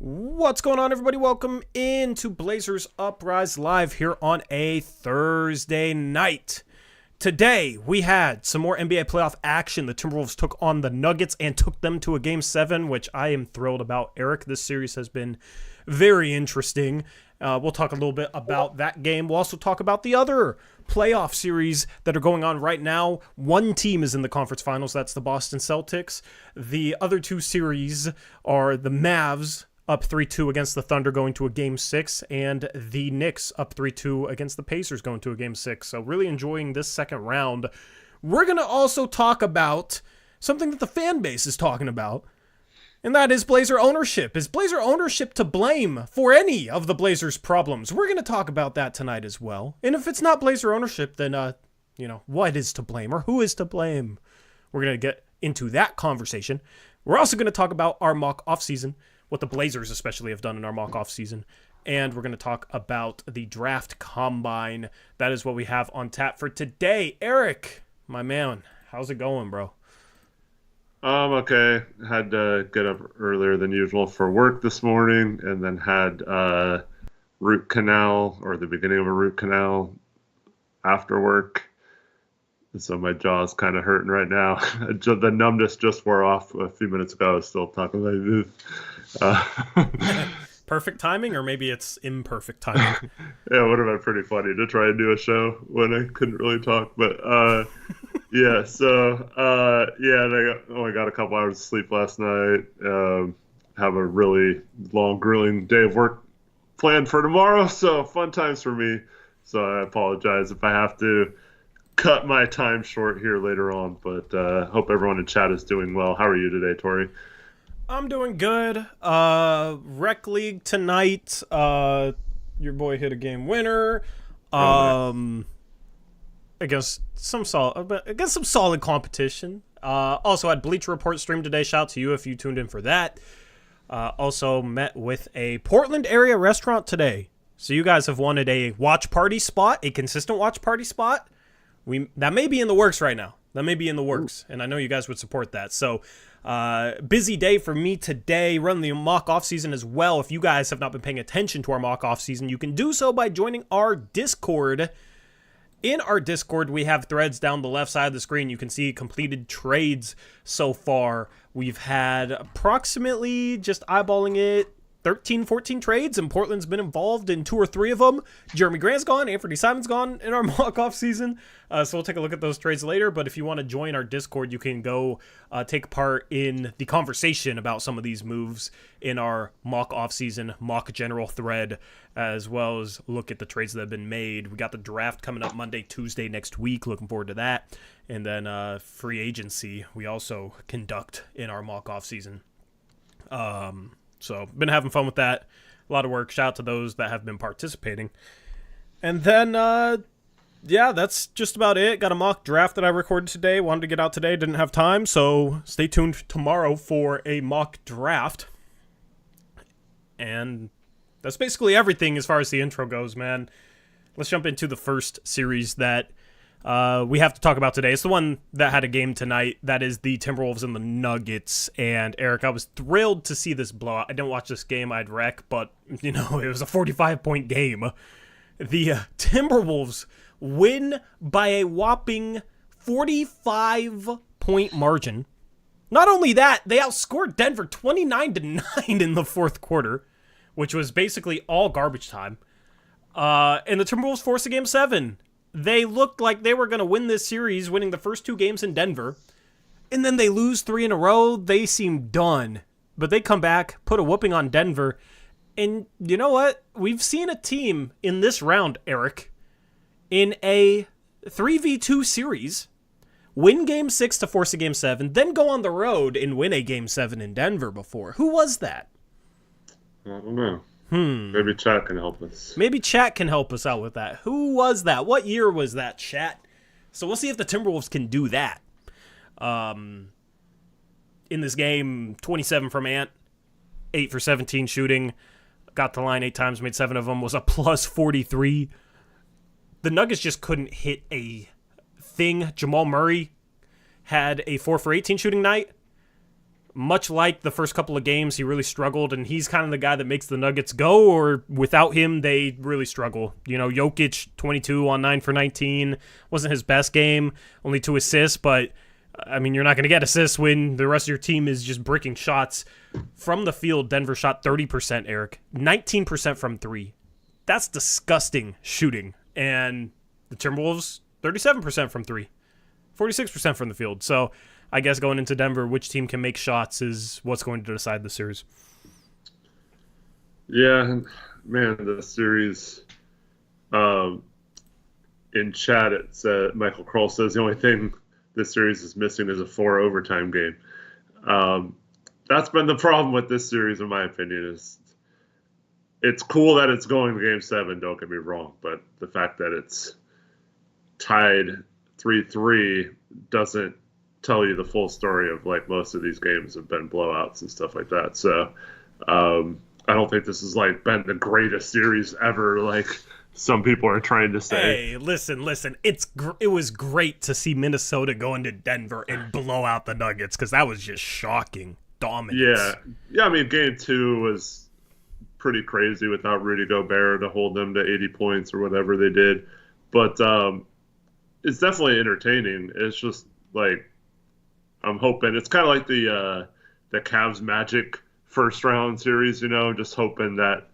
What's going on, everybody? Welcome into Blazers Uprise Live here on a Thursday night. Today, we had some more NBA playoff action. The Timberwolves took on the Nuggets and took them to a Game 7, which I am thrilled about. Eric, this series has been very interesting. We'll talk a little bit about that game. We'll also talk about the other playoff series that are going on right now. One team is in the conference finals. That's the Boston Celtics. The other two series are the Mavs up 3-2 against the Thunder going to a Game 6, and the Knicks up 3-2 against the Pacers going to a Game 6. So really enjoying this second round. We're going to also talk about something that the fan base is talking about, and that is Blazer ownership. Is Blazer ownership to blame for any of the Blazers' problems? We're going to talk about that tonight as well. And if it's not Blazer ownership, then, what is to blame or who is to blame? We're going to get into that conversation. We're also going to talk about our mock offseason, what the Blazers especially have done in our mock offseason. And we're going to talk about the draft combine. That is what we have on tap for today. Eric, my man, how's it going, bro? Okay. Had to get up earlier than usual for work this morning, and then had root canal, or the beginning of a root canal after work. So my jaw's kind of hurting right now. The numbness just wore off a few minutes ago. I was still talking like this. Perfect timing, or maybe it's imperfect timing? Yeah, it would have been pretty funny to try and do a show when I couldn't really talk. But yeah, so I only got a couple hours of sleep last night. Have a really long, grueling day of work planned for tomorrow. So fun times for me. So I apologize if I have to cut my time short here later on, but hope everyone in chat is doing well. How are you today, Tori? I'm doing good. Rec League tonight. Your boy hit a game winner. Against some solid competition. Also had Bleacher Report stream today. Shout out to you if you tuned in for that. Also met with a Portland area restaurant today. So you guys have wanted a watch party spot, a consistent watch party spot. That may be in the works right now. And I know you guys would support that. So, busy day for me today. Run the mock offseason as well. If you guys have not been paying attention to our mock offseason, you can do so by joining our Discord. In our Discord, we have threads down the left side of the screen. You can see completed trades so far. We've had approximately, just eyeballing it, 13, 14 trades, and Portland's been involved in 2 or 3 of them. Jeremy Grant's gone, Anthony Simon's gone in our mock off season, so we'll take a look at those trades later. But if you want to join our Discord, you can go take part in the conversation about some of these moves in our mock off season, mock general thread, as well as look at the trades that have been made. We got the draft coming up Monday, Tuesday next week. Looking forward to that. And then free agency we also conduct in our mock off season. So, been having fun with that. A lot of work. Shout out to those that have been participating. And then, that's just about it. Got a mock draft that I recorded today. Wanted to get out today. Didn't have time. So, stay tuned tomorrow for a mock draft. And that's basically everything as far as the intro goes, man. Let's jump into the first series that we have to talk about today. It's the one that had a game tonight. That is the Timberwolves and the Nuggets. And Eric, I was thrilled to see this blowout. I didn't watch this game. I'd wreck, but it was a 45-point game. The Timberwolves win by a whopping 45-point margin. Not only that, they outscored Denver 29-9 in the fourth quarter, which was basically all garbage time. And the Timberwolves forced a Game 7. They looked like they were going to win this series, winning the first 2 games in Denver. And then they lose 3 in a row. They seem done. But they come back, put a whooping on Denver. And you know what? We've seen a team in this round, Eric, in a 3v2 series, win Game 6 to force a Game 7, then go on the road and win a Game 7 in Denver before. Who was that? I don't know. Maybe chat can help us. Maybe chat can help us out with that. Who was that? What year was that, chat? So we'll see if the Timberwolves can do that. In this game, 27 from Ant, 8 for 17 shooting, got the line 8 times, made 7 of them, was a plus 43. The Nuggets just couldn't hit a thing. Jamal Murray had a 4 for 18 shooting night. much like the first couple of games, he really struggled, and he's kind of the guy that makes the Nuggets go, or without him, they really struggle. You know, Jokic, 22 on 9 for 19, wasn't his best game, only 2 assists, but, I mean, you're not going to get assists when the rest of your team is just bricking shots. From the field, Denver shot 30%, Eric, 19% from 3. That's disgusting shooting. And the Timberwolves, 37% from 3, 46% from the field. So I guess going into Denver, which team can make shots is what's going to decide the series. Yeah, man, the series. In chat, it said Michael Kroll says the only thing this series is missing is a 4 overtime game. That's been the problem with this series, in my opinion. Is it's cool that it's going to Game 7. Don't get me wrong, but the fact that it's tied 3-3 doesn't tell you the full story of, like, most of these games have been blowouts and stuff like that. So I don't think this has, like, been the greatest series ever, like some people are trying to say. Hey, listen. It was great to see Minnesota go into Denver and blow out the Nuggets, because that was just shocking dominance. Yeah. I mean, Game 2 was pretty crazy without Rudy Gobert to hold them to 80 points or whatever they did. But it's definitely entertaining. It's just, like, I'm hoping it's kind of like the Cavs Magic first round series, you know, just hoping that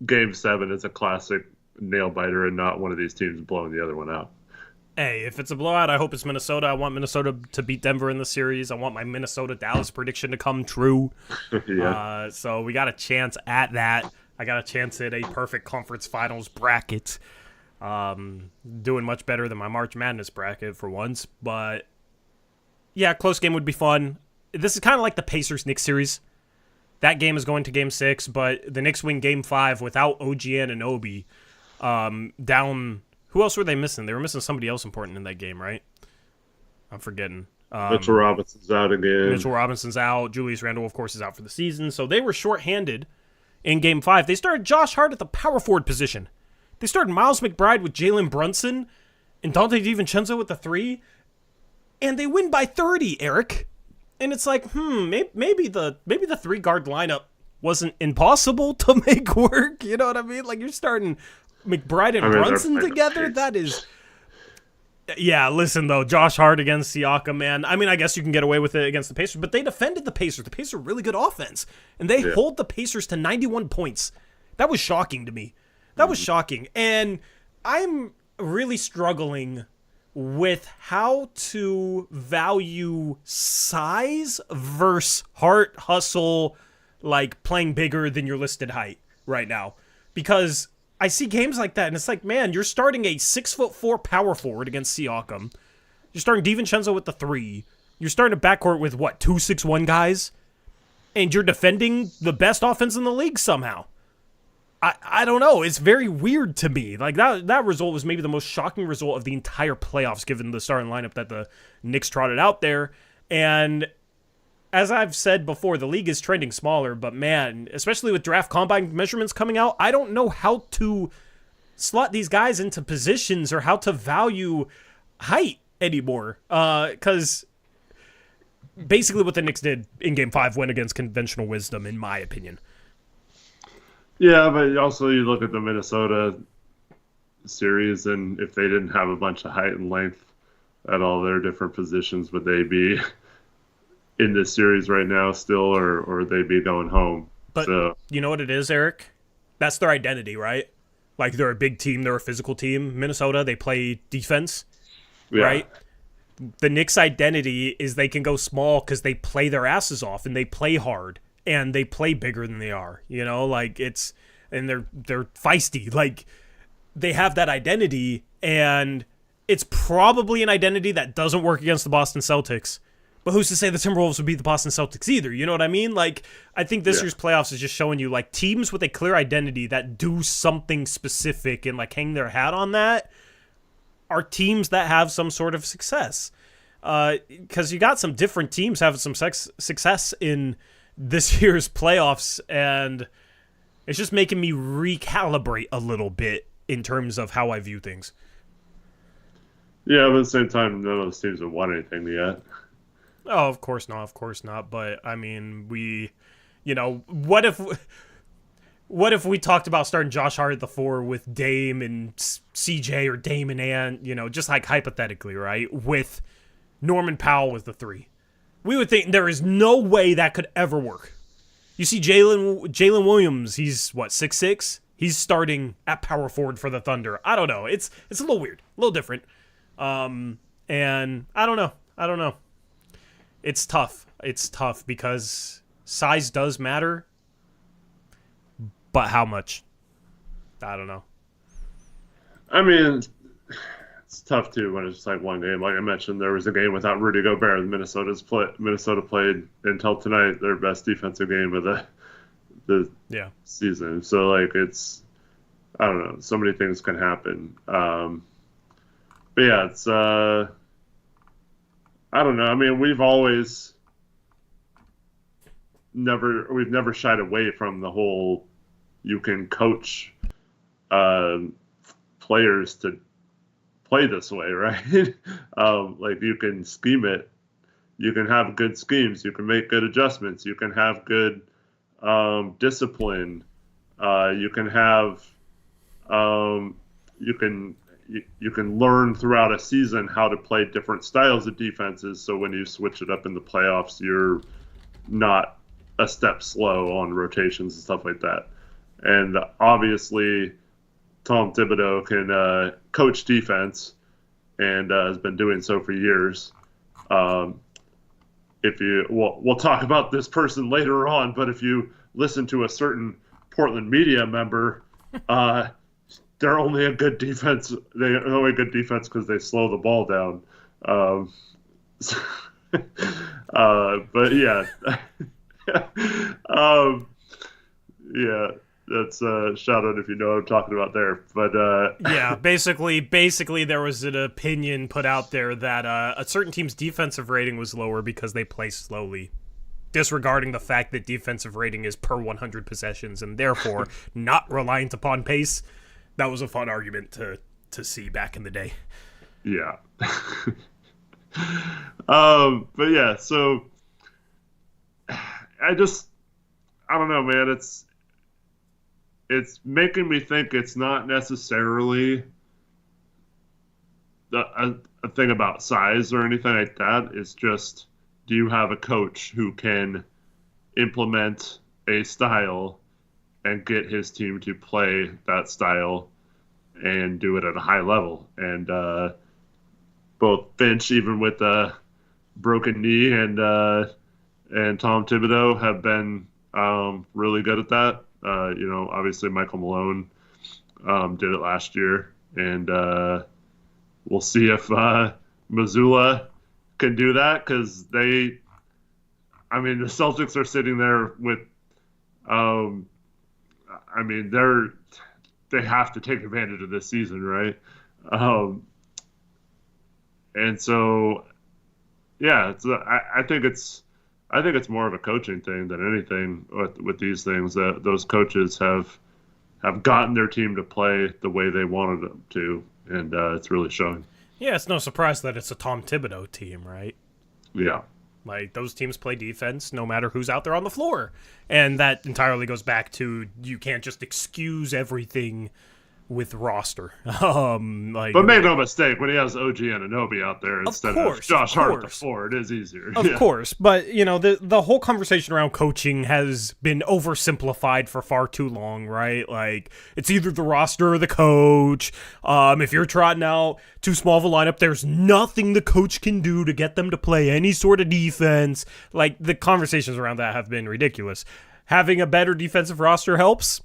Game 7 is a classic nail biter and not one of these teams blowing the other one out. Hey, if it's a blowout, I hope it's Minnesota. I want Minnesota to beat Denver in the series. I want my Minnesota-Dallas prediction to come true. Yeah. So we got a chance at that. I got a chance at a perfect conference finals bracket. Doing much better than my March Madness bracket for once. But, yeah, close game would be fun. This is kind of like the Pacers-Knicks series. That game is going to Game 6, but the Knicks win Game 5 without OG Anunoby. Down... Who else were they missing? They were missing somebody else important in that game, right? I'm forgetting. Mitchell Robinson's out again. Mitchell Robinson's out. Julius Randle, of course, is out for the season. So they were shorthanded in Game 5. They started Josh Hart at the power forward position. They started Miles McBride with Jalen Brunson and Dante DiVincenzo with the 3. And they win by 30, Eric. And it's like, maybe the 3-guard lineup wasn't impossible to make work. You know what I mean? Like, you're starting McBride and Brunson together. That is... Yeah, listen, though. Josh Hart against Siakam, man. I mean, I guess you can get away with it against the Pacers, but they defended the Pacers. The Pacers are really good offense, and they hold the Pacers to 91 points. That was shocking to me. That was shocking. And I'm really struggling with how to value size versus heart, hustle, like playing bigger than your listed height right now. Because I see games like that, and it's like, man, you're starting a 6'4" power forward against Siakam. You're starting DiVincenzo with the 3. You're starting a backcourt with, 2 6'1" guys? And you're defending the best offense in the league somehow. I don't know. It's very weird to me. Like, that result was maybe the most shocking result of the entire playoffs, given the starting lineup that the Knicks trotted out there. And as I've said before, the league is trending smaller, but man, especially with draft combine measurements coming out, I don't know how to slot these guys into positions or how to value height anymore. Because basically what the Knicks did in Game 5 went against conventional wisdom, in my opinion. Yeah, but also you look at the Minnesota series, and if they didn't have a bunch of height and length at all their different positions, would they be in this series right now still, or would they be going home? But you know what it is, Eric? That's their identity, right? Like, they're a big team, they're a physical team. Minnesota, they play defense, right? The Knicks' identity is they can go small because they play their asses off and they play hard. And they play bigger than they are, you know, like and they're feisty. Like, they have that identity, and it's probably an identity that doesn't work against the Boston Celtics. But who's to say the Timberwolves would beat the Boston Celtics either? You know what I mean? Like, I think this year's playoffs is just showing you, like, teams with a clear identity that do something specific and, like, hang their hat on that are teams that have some sort of success. Because you got some different teams having some success in this year's playoffs, and it's just making me recalibrate a little bit in terms of how I view things. Yeah, but at the same time, none of those teams have won anything yet. Oh, of course not. Of course not. But I mean, what if we talked about starting Josh Hart at the 4 with Dame and CJ or Dame and Ant, just like hypothetically, right? With Norman Powell as the 3. We would think there is no way that could ever work. You see Jalen Williams, he's what, 6'6"? He's starting at power forward for the Thunder. I don't know. It's a little weird, a little different. And I don't know. It's tough. It's tough because size does matter. But how much? I don't know. I mean, it's tough too when it's just like one game. Like I mentioned, there was a game without Rudy Gobert. Minnesota played until tonight their best defensive game of the season. So like I don't know. So many things can happen. But yeah, it's I don't know. I mean, we've never shied away from the whole. You can coach players to play this way, right? Like you can scheme it. You can have good schemes. You can make good adjustments. You can have good discipline. You can have you can learn throughout a season how to play different styles of defenses. So when you switch it up in the playoffs, you're not a step slow on rotations and stuff like that. And obviously, Tom Thibodeau can coach defense and has been doing so for years. We'll talk about this person later on, but if you listen to a certain Portland media member, they're only a good defense. They're only a good defense because they slow the ball down. But yeah, yeah. That's a shout out if you know what I'm talking about there. But yeah, basically there was an opinion put out there that a certain team's defensive rating was lower because they play slowly, disregarding the fact that defensive rating is per 100 possessions and therefore not reliant upon pace. That was a fun argument to see back in the day. Yeah. But yeah, so I don't know, man. It's making me think it's not necessarily a thing about size or anything like that. It's just, do you have a coach who can implement a style and get his team to play that style and do it at a high level? And both Finch, even with a broken knee, and Tom Thibodeau have been really good at that. Obviously Michael Malone did it last year, and we'll see if Missoula can do that, because the Celtics are sitting there with, they have to take advantage of this season, right? And so, yeah, I think it's more of a coaching thing than anything with these things, that those coaches have gotten their team to play the way they wanted them to, and it's really showing. Yeah, it's no surprise that it's a Tom Thibodeau team, right? Yeah. Like, those teams play defense no matter who's out there on the floor. And that entirely goes back to, you can't just excuse everything with roster. But make no mistake, when he has OG Anunoby out there instead of Josh Hart at the 4, it is easier. Of course, but the whole conversation around coaching has been oversimplified for far too long, right? Like, it's either the roster or the coach. If you're trotting out too small of a lineup, there's nothing the coach can do to get them to play any sort of defense. Like, the conversations around that have been ridiculous. Having a better defensive roster helps,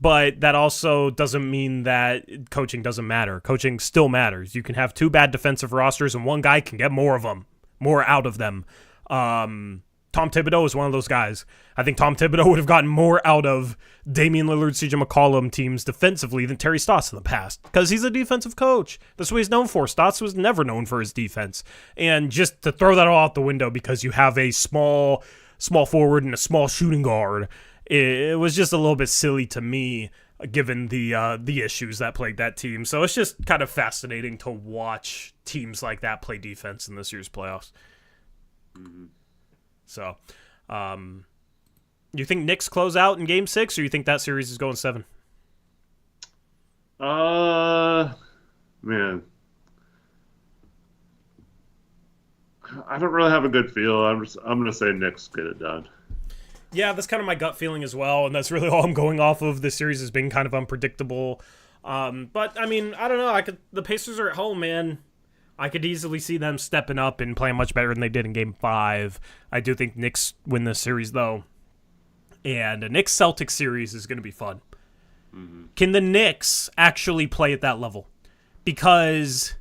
but that also doesn't mean that coaching doesn't matter. Coaching still matters. You can have 2 bad defensive rosters and one guy can get more out of them. Tom Thibodeau is one of those guys. I think Tom Thibodeau would have gotten more out of Damian Lillard, CJ McCollum teams defensively than Terry Stotts in the past, because he's a defensive coach. That's what he's known for. Stotts was never known for his defense. And just to throw that all out the window because you have a small forward and a small shooting guard, it was just a little bit silly to me, given the issues that plagued that team. So it's just kind of fascinating to watch teams like that play defense in this year's playoffs. Mm-hmm. So, you think Knicks close out in Game 6, or you think that series is going 7? Man, I don't really have a good feel. I'm gonna say Knicks get it done. Yeah, that's kind of my gut feeling as well, and that's really all I'm going off of. This series has been kind of unpredictable. But I mean, I don't know. The Pacers are at home, man. I could easily see them stepping up and playing much better than they did in Game 5. I do think Knicks win this series, though. And a Knicks-Celtics series is going to be fun. Mm-hmm. Can the Knicks actually play at that level? Because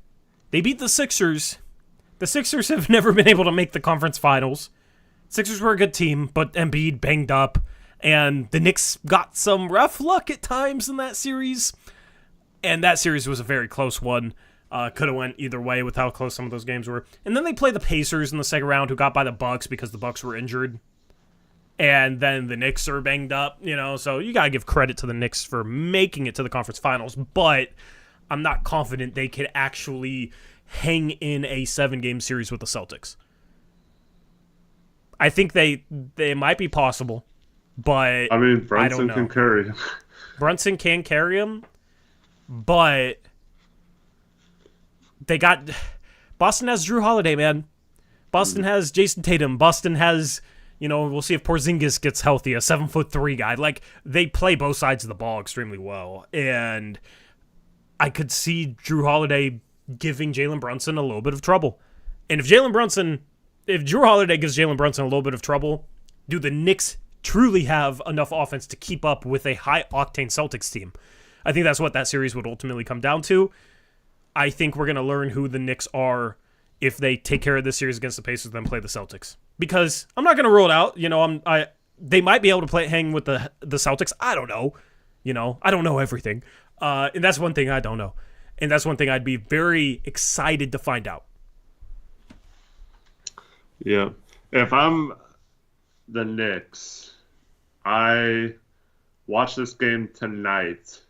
they beat the Sixers. The Sixers have never been able to make the conference finals. Sixers were a good team, but Embiid banged up. And the Knicks got some rough luck at times in that series. And that series was a very close one. Could have went either way with how close some of those games were. And then they play the Pacers in the second round, who got by the Bucks because the Bucks were injured. And then the Knicks are banged up, so you got to give credit to the Knicks for making it to the conference finals. But I'm not confident they could actually hang in a 7-game series with the Celtics. I think they might be possible, but I mean, I don't Brunson know. can carry him. Brunson can carry him, but Boston has Drew Holiday, man. Boston has Jason Tatum. Boston has, we'll see if Porzingis gets healthy, a 7'3" guy. Like, they play both sides of the ball extremely well. And I could see Drew Holiday giving Jalen Brunson a little bit of trouble. And if Drew Holiday gives Jalen Brunson a little bit of trouble, do the Knicks truly have enough offense to keep up with a high-octane Celtics team? I think that's what that series would ultimately come down to. I think we're going to learn who the Knicks are if they take care of this series against the Pacers and then play the Celtics. Because I'm not going to rule it out. They might be able to hang with the Celtics. I don't know. I don't know everything. And that's one thing I don't know. And that's one thing I'd be very excited to find out. Yeah. If I'm the Knicks, I watch this game tonight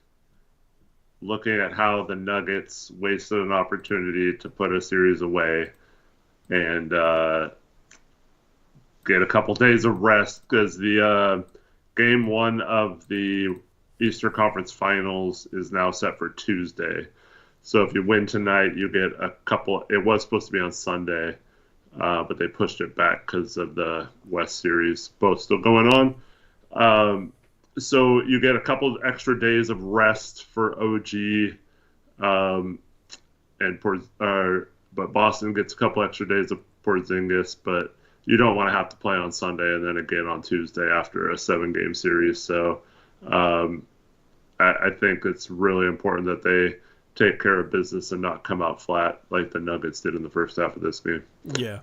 looking at how the Nuggets wasted an opportunity to put a series away and get a couple days of rest, because the game 1 of the Eastern Conference Finals is now set for Tuesday. So if you win tonight, you get a couple. It was supposed to be on Sunday, but they pushed it back because of the West Series, both still going on. So you get a couple extra days of rest for OG, but Boston gets a couple extra days of Porzingis, but you don't want to have to play on Sunday and then again on Tuesday after a 7-game series. So I think it's really important that they take care of business and not come out flat like the Nuggets did in the first half of this game. Yeah.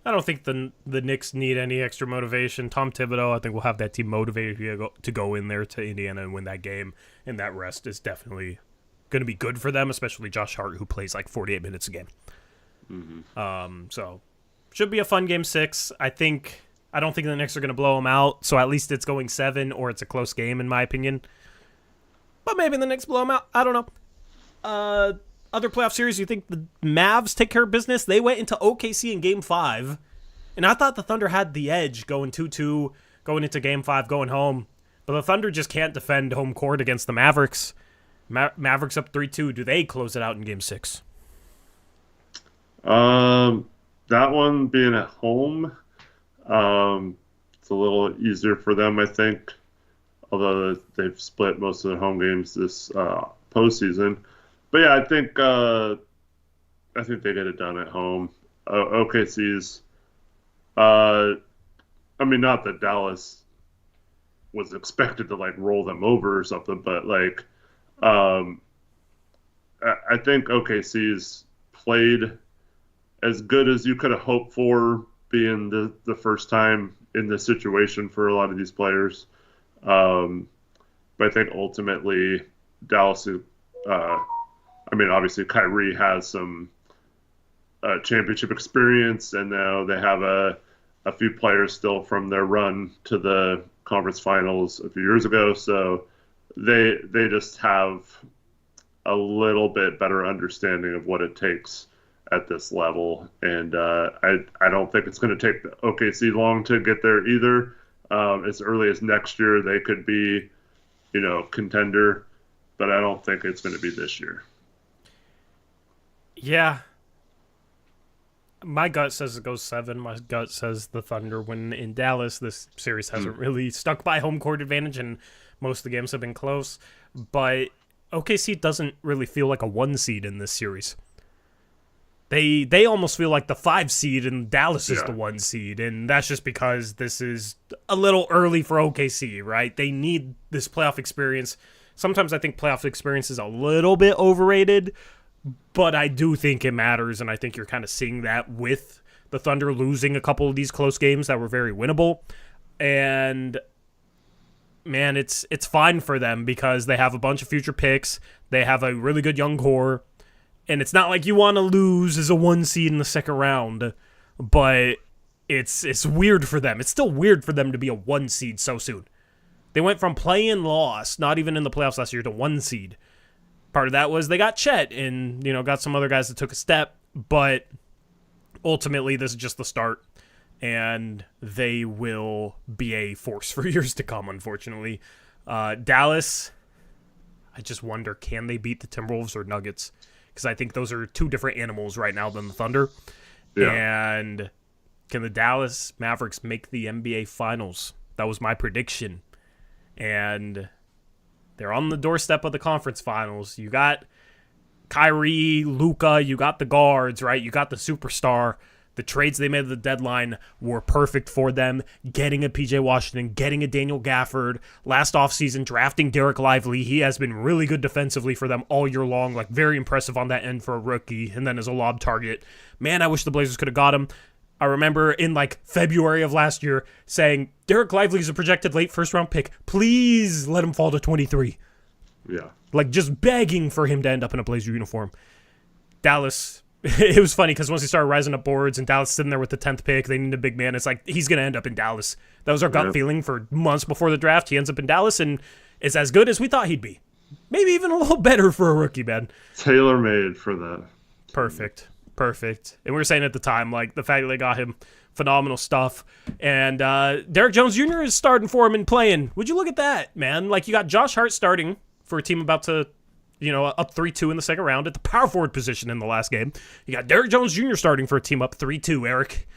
I don't think the Knicks need any extra motivation. Tom Thibodeau, I think, will have that team motivated to go in there to Indiana and win that game. And that rest is definitely going to be good for them, especially Josh Hart, who plays like 48 minutes a game. Mm-hmm. So should be a fun Game 6. I don't think the Knicks are going to blow them out. So at least it's going 7, or it's a close game, in my opinion. But maybe the Knicks blow them out. I don't know. Other playoff series, you think the Mavs take care of business? They went into OKC in Game 5, and I thought the Thunder had the edge going 2-2, going into Game 5, going home. But the Thunder just can't defend home court against the Mavericks. Mavericks up 3-2. Do they close it out in Game 6? That one being at home, it's a little easier for them, I think, although they've split most of their home games this postseason. But yeah, I think they get it done at home. OKC's, not that Dallas was expected to roll them over or something, but I think OKC's played as good as you could have hoped for, being the first time in this situation for a lot of these players. But I think ultimately Dallas is. Obviously Kyrie has some championship experience, and now they have a few players still from their run to the conference finals a few years ago. So they just have a little bit better understanding of what it takes at this level, and I don't think it's going to take the OKC long to get there either. As early as next year, they could be, contender, but I don't think it's going to be this year. Yeah. My gut says it goes 7. My gut says the Thunder win in Dallas. This series hasn't really stuck by home court advantage, and most of the games have been close. But OKC doesn't really feel like a 1 seed in this series. They almost feel like the 5 seed, and Dallas is the 1 seed, and that's just because this is a little early for OKC, right? They need this playoff experience. Sometimes I think playoff experience is a little bit overrated, but I do think it matters, and I think you're kind of seeing that with the Thunder losing a couple of these close games that were very winnable. And, man, it's fine for them because they have a bunch of future picks. They have a really good young core. And it's not like you want to lose as a 1 seed in the second round, but it's weird for them. It's still weird for them to be a 1 seed so soon. They went from play-in loss, not even in the playoffs last year, to 1 seed. Part of that was they got Chet and, got some other guys that took a step, but ultimately this is just the start, and they will be a force for years to come, unfortunately. Dallas, I just wonder, can they beat the Timberwolves or Nuggets? Because I think those are 2 different animals right now than the Thunder. Yeah. And can the Dallas Mavericks make the NBA Finals? That was my prediction. And they're on the doorstep of the conference finals. You got Kyrie, Luka, you got the guards, right? You got the superstar. The trades they made at the deadline were perfect for them. Getting a PJ Washington, getting a Daniel Gafford. Last offseason, drafting Derek Lively. He has been really good defensively for them all year long. Like, very impressive on that end for a rookie. And then as a lob target. Man, I wish the Blazers could have got him. I remember in, February of last year saying, Derek Lively is a projected late first-round pick. Please let him fall to 23. Yeah. Just begging for him to end up in a Blazer uniform. Dallas... It was funny because once he started rising up boards and Dallas sitting there with the 10th pick, they need a big man. It's like, he's going to end up in Dallas. That was our gut feeling for months before the draft. He ends up in Dallas, and it's as good as we thought he'd be. Maybe even a little better for a rookie, man. Tailor-made for that. Perfect. And we were saying at the time, the fact that they got him, phenomenal stuff. And Derek Jones Jr. is starting for him and playing. Would you look at that, man? You got Josh Hart starting for a team about to... up 3-2 in the second round at the power forward position in the last game. You got Derek Jones Jr. starting for a team up 3-2, Eric.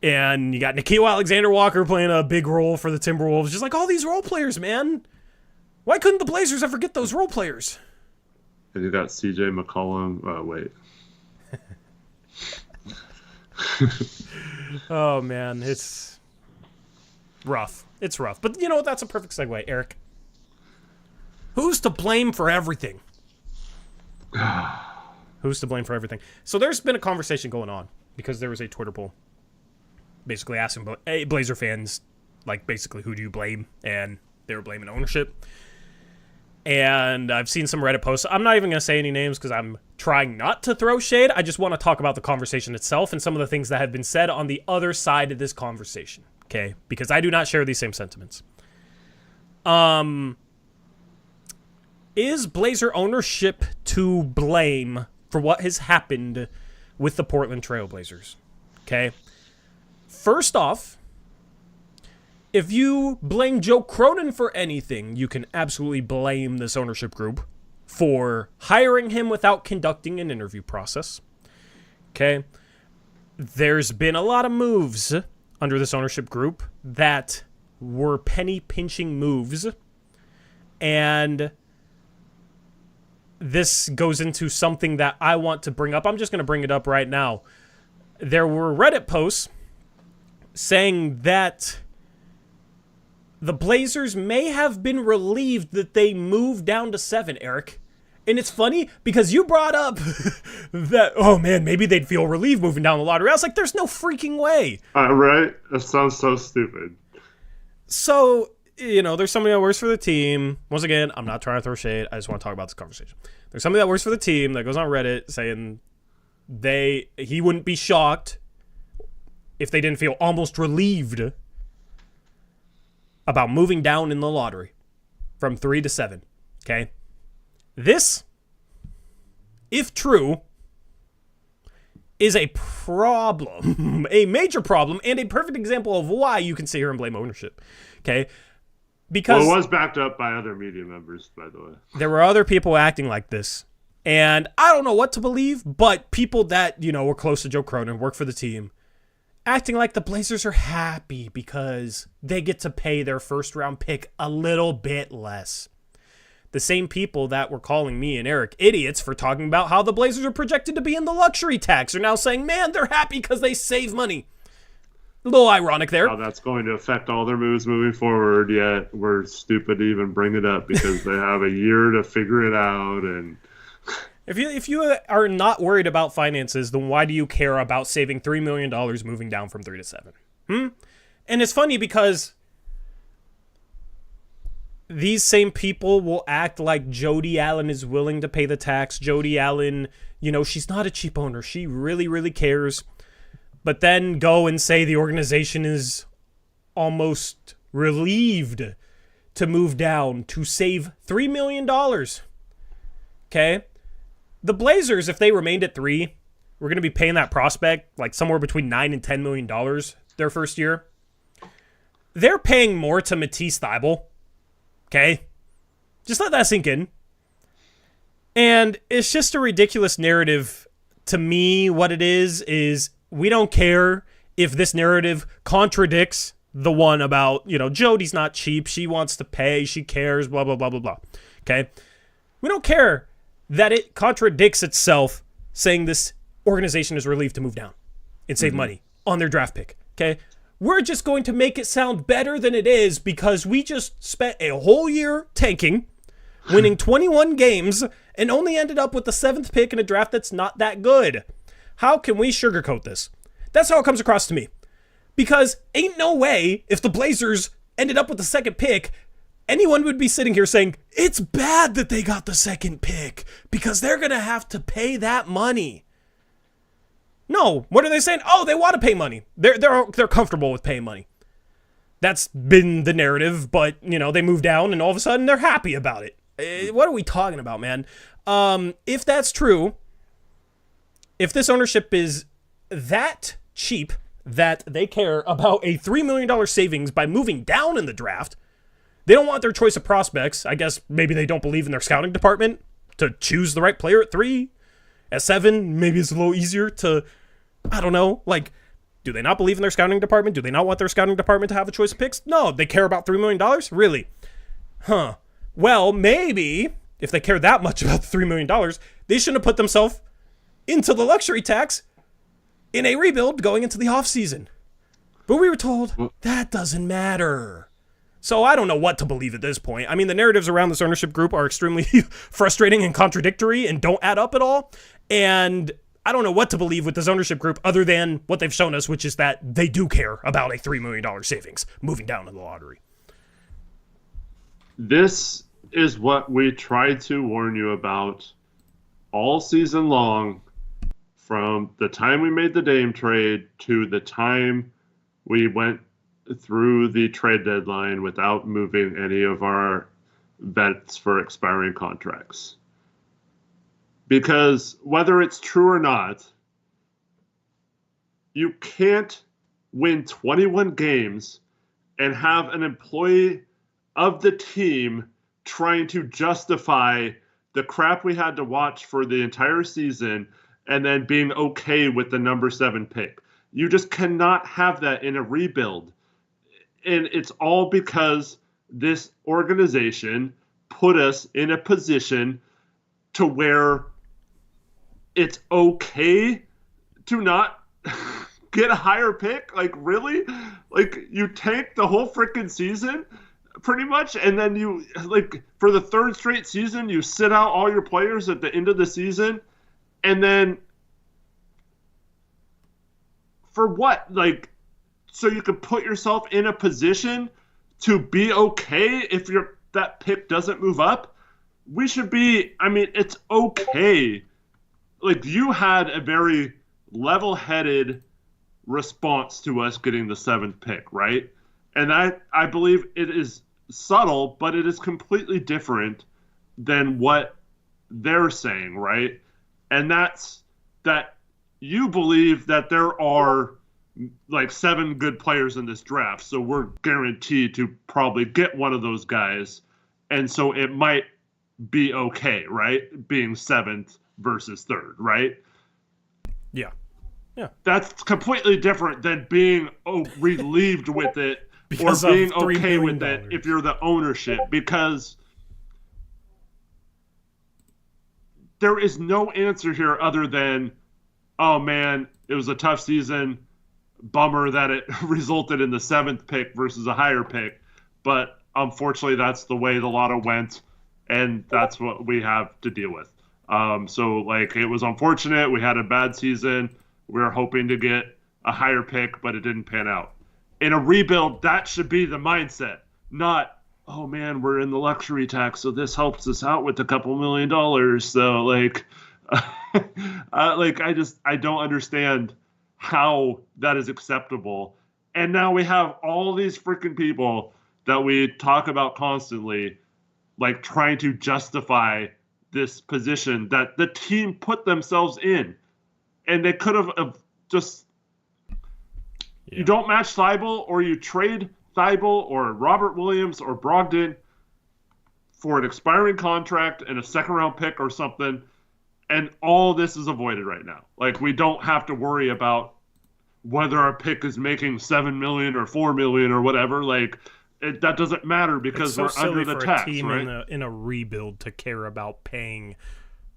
And you got Nickeil Alexander-Walker playing a big role for the Timberwolves. Just all these role players, man. Why couldn't the Blazers ever get those role players? And you got CJ McCollum. Wait. Oh, man. It's rough. It's rough. But you know what? That's a perfect segue, Eric. Who's to blame for everything? Who's to blame for everything? So there's been a conversation going on because there was a Twitter poll basically asking Blazer fans, basically, who do you blame? And they were blaming ownership. And I've seen some Reddit posts. I'm not even going to say any names because I'm trying not to throw shade. I just want to talk about the conversation itself and some of the things that have been said on the other side of this conversation, okay? Because I do not share these same sentiments. Is Blazer ownership to blame for what has happened with the Portland Trail Blazers? Okay. First off, if you blame Joe Cronin for anything, you can absolutely blame this ownership group for hiring him without conducting an interview process. Okay. There's been a lot of moves under this ownership group that were penny-pinching moves, and this goes into something that I want to bring up. I'm just going to bring it up right now. There were Reddit posts saying that the Blazers may have been relieved that they moved down to 7, Eric. And it's funny because you brought up that, oh man, maybe they'd feel relieved moving down the lottery. I was like, there's no freaking way. Right? That sounds so stupid. So... there's somebody that works for the team. Once again, I'm not trying to throw shade. I just want to talk about this conversation. There's somebody that works for the team that goes on Reddit saying he wouldn't be shocked if they didn't feel almost relieved about moving down in the lottery from 3 to 7. Okay? This, if true, is a problem, a major problem, and a perfect example of why you can sit here and blame ownership. Okay? Because it was backed up by other media members, by the way. There were other people acting like this. And I don't know what to believe, but people that, were close to Joe Cronin, work for the team, acting like the Blazers are happy because they get to pay their first-round pick a little bit less. The same people that were calling me and Eric idiots for talking about how the Blazers are projected to be in the luxury tax are now saying, man, they're happy because they save money. A little ironic there. How that's going to affect all their moves moving forward, yet we're stupid to even bring it up because they have a year to figure it out. And If you are not worried about finances, then why do you care about saving $3 million moving down from 3 to 7? And it's funny because these same people will act like Jody Allen is willing to pay the tax. Jody Allen, she's not a cheap owner. She really, really cares. But then go and say the organization is almost relieved to move down to save $3 million. Okay? The Blazers, if they remained at 3, we're going to be paying that prospect like somewhere between $9 and $10 million their first year. They're paying more to Matisse Thybulle. Okay? Just let that sink in. And it's just a ridiculous narrative. To me, what it is we don't care if this narrative contradicts the one about, Jody's not cheap. She wants to pay. She cares, blah, blah, blah, blah, blah. Okay? We don't care that it contradicts itself saying this organization is relieved to move down and save money on their draft pick. Okay? We're just going to make it sound better than it is because we just spent a whole year tanking, winning 21 games, and only ended up with the 7th pick in a draft that's not that good. How can we sugarcoat this? That's how it comes across to me. Because ain't no way, if the Blazers ended up with the 2nd pick, anyone would be sitting here saying, it's bad that they got the 2nd pick because they're going to have to pay that money. No, what are they saying? Oh, they want to pay money. They're comfortable with paying money. That's been the narrative, but, they move down and all of a sudden they're happy about it. What are we talking about, man? If that's true, if this ownership is that cheap that they care about a $3 million savings by moving down in the draft, they don't want their choice of prospects. I guess maybe they don't believe in their scouting department to choose the right player at 3. At 7, maybe it's a little easier to, I don't know, do they not believe in their scouting department? Do they not want their scouting department to have a choice of picks? No, they care about $3 million? Really? Huh. Well, maybe if they care that much about the $3 million, they shouldn't have put themselves into the luxury tax in a rebuild going into the offseason. But we were told that doesn't matter. So I don't know what to believe at this point. I mean, the narratives around this ownership group are extremely frustrating and contradictory and don't add up at all. And I don't know what to believe with this ownership group other than what they've shown us, which is that they do care about a $3 million savings moving down in the lottery. This is what we tried to warn you about all season long, from the time we made the Dame trade to the time we went through the trade deadline without moving any of our vets for expiring contracts. Because whether it's true or not, you can't win 21 games and have an employee of the team trying to justify the crap we had to watch for the entire season and then being okay with the number 7 pick. You just cannot have that in a rebuild. And it's all because this organization put us in a position to where it's okay to not get a higher pick. Really? You tank the whole freaking season pretty much, and then you, for the 3rd straight season, you sit out all your players at the end of the season, and then for what? So you can put yourself in a position to be okay if that pick doesn't move up? We should be, it's okay. You had a very level-headed response to us getting the 7th pick, right? And I believe it is subtle, but it is completely different than what they're saying, right? And that's that you believe that there are like 7 good players in this draft, so we're guaranteed to probably get one of those guys, and so it might be okay, right? Being 7th versus 3rd, right? Yeah. That's completely different than being relieved with it because or being $3 okay million. with it if you're the ownership, because there is no answer here other than, oh man, it was a tough season. Bummer that it resulted in the 7th pick versus a higher pick. But unfortunately, that's the way the lotto went, and that's what we have to deal with. So, like, it was unfortunate. We had a bad season. We were hoping to get a higher pick, but it didn't pan out. In a rebuild, that should be the mindset, not, oh man, we're in the luxury tax, so this helps us out with a couple $1 million. So, like, I don't understand how that is acceptable. And now we have all these freaking people that we talk about constantly, like, trying to justify this position that the team put themselves in. And they could have just... Yeah. You don't match Thibault, or you trade Thibault or Robert Williams or Brogdon for an expiring contract and a 2nd-round pick or something, and all this is avoided right now. Like, we don't have to worry about whether our pick is making $7 million or $4 million or whatever. Like, that doesn't matter because we're under the tax, for a team right? in a rebuild to care about paying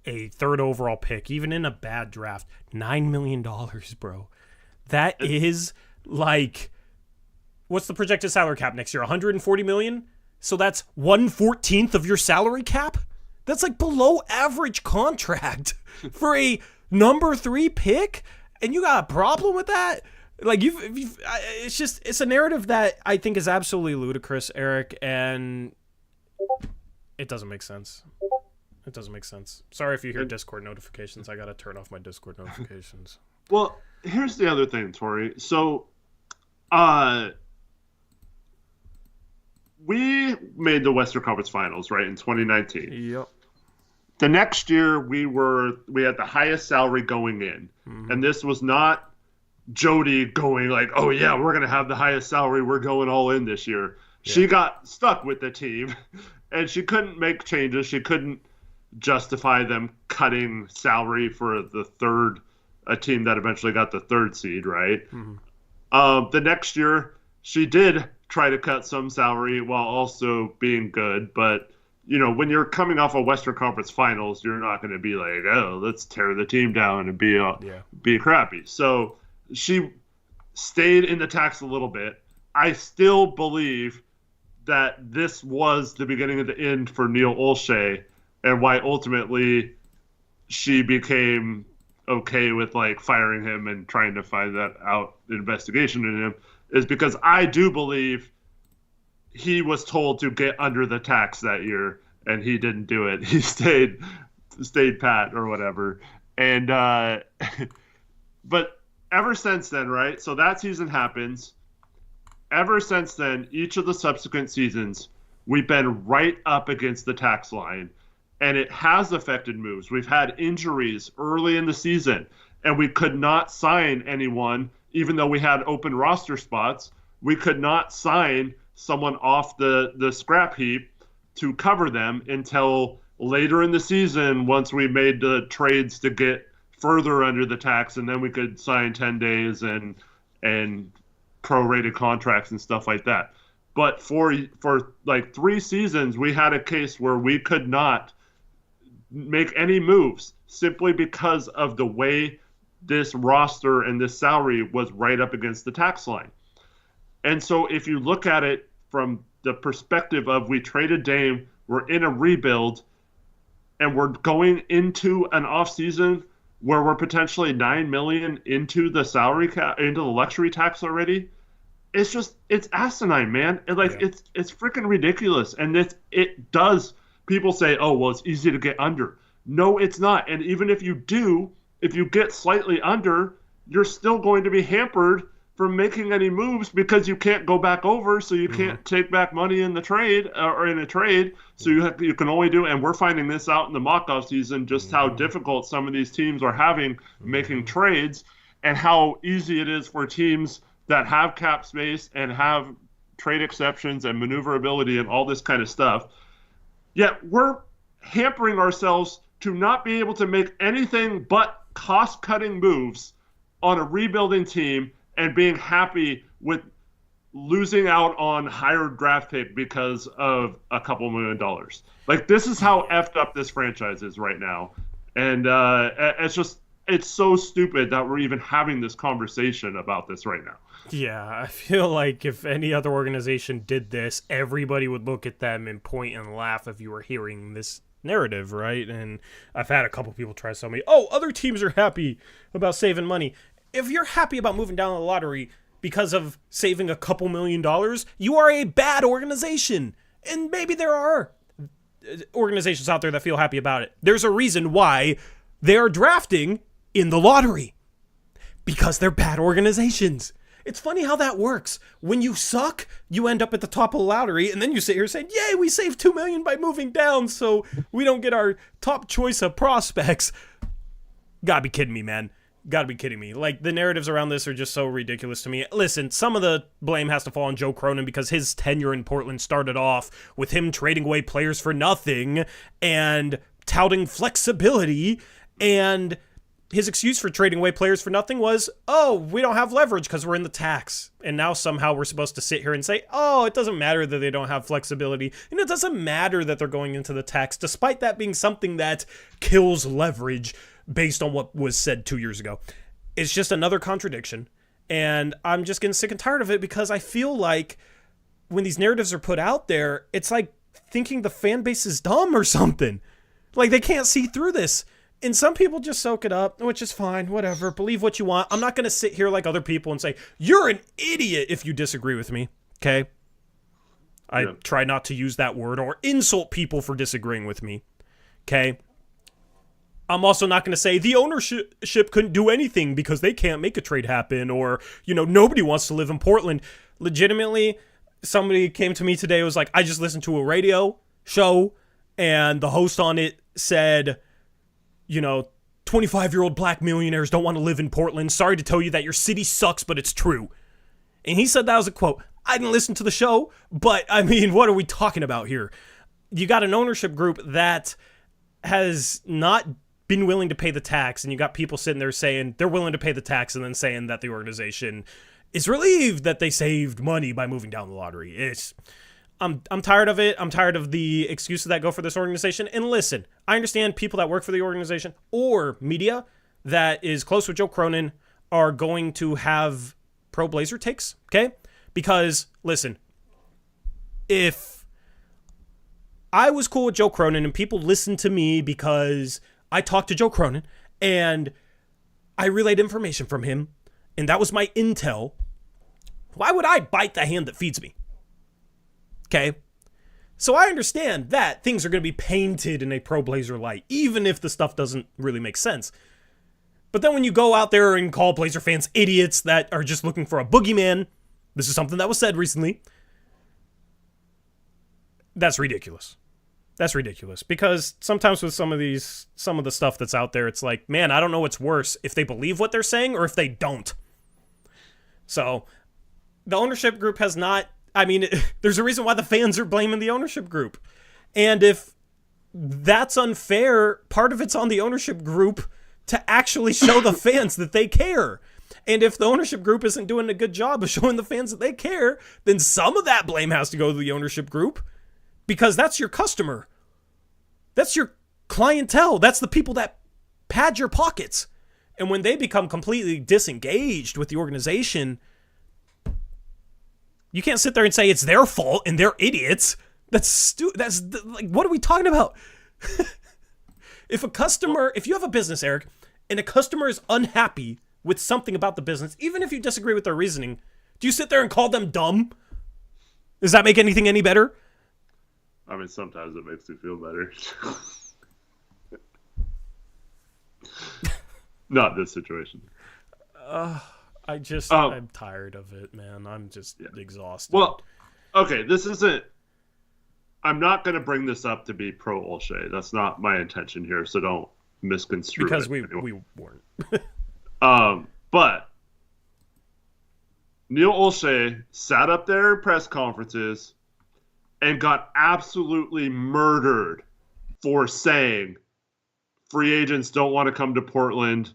a 3rd overall pick, even in a bad draft. $9 million, bro. That is like, what's the projected salary cap next year? $140 million? So that's 1/14 of your salary cap? That's like below average contract for a number 3 pick, and you got a problem with that? Like, it's a narrative that I think is absolutely ludicrous, Eric, and it doesn't make sense. It doesn't make sense. Sorry if you hear Discord notifications. I got to turn off my Discord notifications. Well, here's the other thing, Tori. So, we made the Western Conference Finals, right, in 2019. Yep. The next year, we had the highest salary going in. Mm-hmm. And this was not Jody going like, oh, yeah, we're going to have the highest salary. We're going all in this year. Yeah. She got stuck with the team, and she couldn't make changes. She couldn't justify them cutting salary for a team that eventually got the 3rd seed, right? Mm-hmm. The next year, she did try to cut some salary while also being good. But, you know, when you're coming off a Western Conference Finals, you're not going to be like, oh, let's tear the team down and be crappy. So she stayed in the tax a little bit. I still believe that this was the beginning of the end for Neil Olshey, and why ultimately she became okay with, like, firing him and trying to find that out, investigation in him, is because I do believe he was told to get under the tax that year, and he didn't do it. He stayed pat or whatever. And but ever since then, right? So that season happens. Ever since then, each of the subsequent seasons, we've been right up against the tax line, and it has affected moves. We've had injuries early in the season, and we could not sign anyone. Even though we had open roster spots, we could not sign someone off the scrap heap to cover them until later in the season, once we made the trades to get further under the tax, and then we could sign 10 days and prorated contracts and stuff like that. But for like 3 seasons, we had a case where we could not make any moves simply because of the way this roster and this salary was right up against the tax line. And so if you look at it from the perspective of, we traded Dame, we're in a rebuild, and we're going into an offseason where we're potentially $9 million into the salary cap, into the luxury tax already, it's asinine, man. And it's freaking ridiculous. And it does, people say, oh, well, it's easy to get under. No, it's not. And even if you do, if you get slightly under, you're still going to be hampered from making any moves because you can't go back over, so you can't take back money in the trade or in a trade. So you can only do, and we're finding this out in the mock-off season, just how difficult some of these teams are having making trades, and how easy it is for teams that have cap space and have trade exceptions and maneuverability and all this kind of stuff. Yet we're hampering ourselves to not be able to make anything but cost-cutting moves on a rebuilding team and being happy with losing out on higher draft pick because of a couple $1 million. Like, this is how effed up this franchise is right now. And it's so stupid that we're even having this conversation about this right now. Yeah, I feel like if any other organization did this, everybody would look at them and point and laugh if you were hearing this narrative, right? And I've had a couple people try to tell me, oh, other teams are happy about saving money. If you're happy about moving down the lottery because of saving a couple $1 million, you are a bad organization. And maybe there are organizations out there that feel happy about it. There's a reason why they are drafting in the lottery. Because they're bad organizations. It's funny how that works. When you suck, you end up at the top of the lottery, and then you sit here saying, yay, we saved $2 million by moving down, so we don't get our top choice of prospects. Gotta be kidding me, man. Gotta be kidding me. Like, the narratives around this are just so ridiculous to me. Listen, some of the blame has to fall on Joe Cronin because his tenure in Portland started off with him trading away players for nothing and touting flexibility, and his excuse for trading away players for nothing was, oh, we don't have leverage because we're in the tax. And now somehow we're supposed to sit here and say, oh, it doesn't matter that they don't have flexibility. And it doesn't matter that they're going into the tax, despite that being something that kills leverage based on what was said 2 years ago. It's just another contradiction. And I'm just getting sick and tired of it because I feel like when these narratives are put out there, it's like thinking the fan base is dumb or something. Like they can't see through this. And some people just soak it up, which is fine, whatever. Believe what you want. I'm not going to sit here like other people and say, you're an idiot if you disagree with me, okay? I try not to use that word or insult people for disagreeing with me, okay? I'm also not going to say the ownership couldn't do anything because they can't make a trade happen or, nobody wants to live in Portland. Legitimately, somebody came to me today and was like, I just listened to a radio show and the host on it said, 25-year-old black millionaires don't want to live in Portland. Sorry to tell you that your city sucks, but it's true. And he said that was a quote. I didn't listen to the show, but I mean, what are we talking about here? You got an ownership group that has not been willing to pay the tax, and you got people sitting there saying they're willing to pay the tax and then saying that the organization is relieved that they saved money by moving down the lottery. I'm tired of it. I'm tired of the excuses that go for this organization. And listen, I understand people that work for the organization or media that is close with Joe Cronin are going to have pro-Blazer takes, okay? Because, listen, if I was cool with Joe Cronin and people listened to me because I talked to Joe Cronin and I relayed information from him and that was my intel, why would I bite the hand that feeds me? Okay, so I understand that things are going to be painted in a pro-Blazer light, even if the stuff doesn't really make sense. But then when you go out there and call Blazer fans idiots that are just looking for a boogeyman, this is something that was said recently, that's ridiculous. That's ridiculous. Because sometimes with some of the stuff that's out there, it's like, man, I don't know what's worse, if they believe what they're saying or if they don't. So, the ownership group has not, there's a reason why the fans are blaming the ownership group. And if that's unfair, part of it's on the ownership group to actually show the fans that they care. And if the ownership group isn't doing a good job of showing the fans that they care, then some of that blame has to go to the ownership group because that's your customer. That's your clientele. That's the people that pad your pockets. And when they become completely disengaged with the organization, you can't sit there and say it's their fault and they're idiots. That's like, what are we talking about? If you have a business, Eric, and a customer is unhappy with something about the business, even if you disagree with their reasoning, do you sit there and call them dumb? Does that make anything any better? Sometimes it makes me feel better. Not this situation. I'm tired of it, man. I'm just exhausted. Well, okay, this isn't. I'm not going to bring this up to be pro Olshey. That's not my intention here, so don't misconstrue because it. we weren't. But Neil Olshey sat up there in press conferences and got absolutely murdered for saying free agents don't want to come to Portland.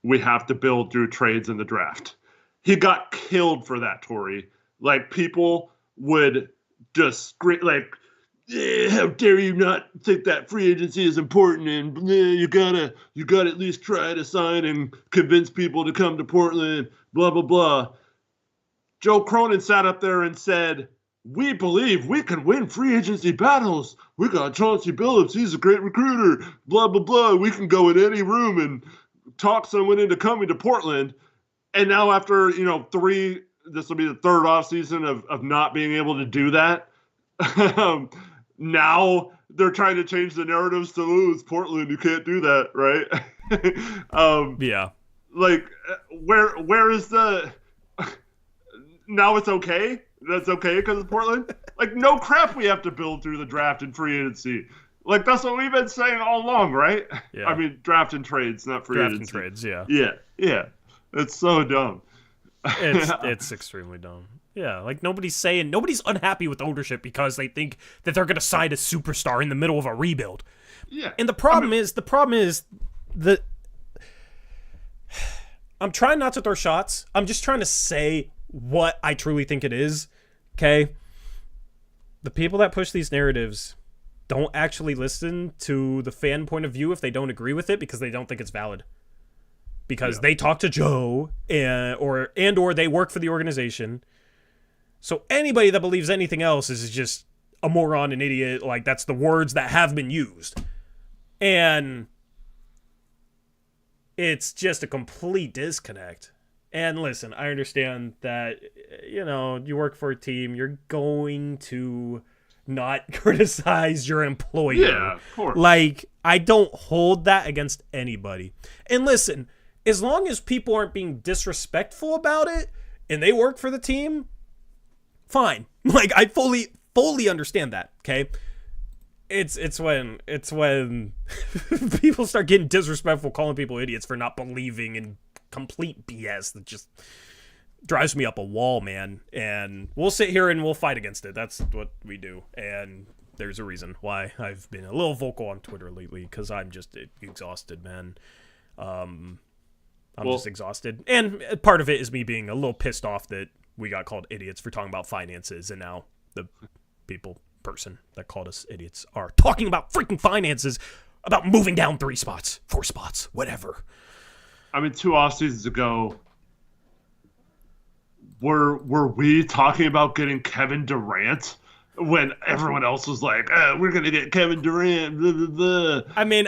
We have to build through trades in the draft. He got killed for that, Tori. Like, people would just scream, like, how dare you not think that free agency is important, and you gotta at least try to sign and convince people to come to Portland, blah, blah, blah. Joe Cronin sat up there and said, we believe we can win free agency battles. We got Chauncey Billups. He's a great recruiter, blah, blah, blah. We can go in any room and talk someone into coming to Portland. And now after, this will be the third offseason of not being able to do that. Now they're trying to change the narratives to, oh, it's Portland, you can't do that, right? Yeah. Like, where is the... Now it's okay? That's okay because it's Portland? Like, no crap we have to build through the draft and free agency. Like, that's what we've been saying all along, right? Yeah. I mean, draft and trades, not free Draft agency. and trades, yeah. Yeah. It's so dumb. It's extremely dumb. Yeah, like nobody's unhappy with ownership because they think that they're going to sign a superstar in the middle of a rebuild. Yeah. And the problem is that I'm trying not to throw shots. I'm just trying to say what I truly think it is. Okay? The people that push these narratives don't actually listen to the fan point of view if they don't agree with it because they don't think it's valid. Because they talk to Joe or they work for the organization. So anybody that believes anything else is just a moron, an idiot. Like, that's the words that have been used. And it's just a complete disconnect. And listen, I understand that, you work for a team. You're going to not criticize your employer. Yeah, of course. Like, I don't hold that against anybody. And listen, as long as people aren't being disrespectful about it and they work for the team, fine. Like, I fully understand that, okay? It's when people start getting disrespectful, calling people idiots for not believing in complete BS that just drives me up a wall, man. And we'll sit here and we'll fight against it. That's what we do. And there's a reason why I've been a little vocal on Twitter lately, because I'm just exhausted, man. I'm just exhausted. And part of it is me being a little pissed off that we got called idiots for talking about finances, and now the person that called us idiots are talking about freaking finances, about moving down 4 spots, whatever. I mean, 2 off seasons ago, were we talking about getting Kevin Durant when everyone else was like, we're going to get Kevin Durant, blah, blah, blah. I mean,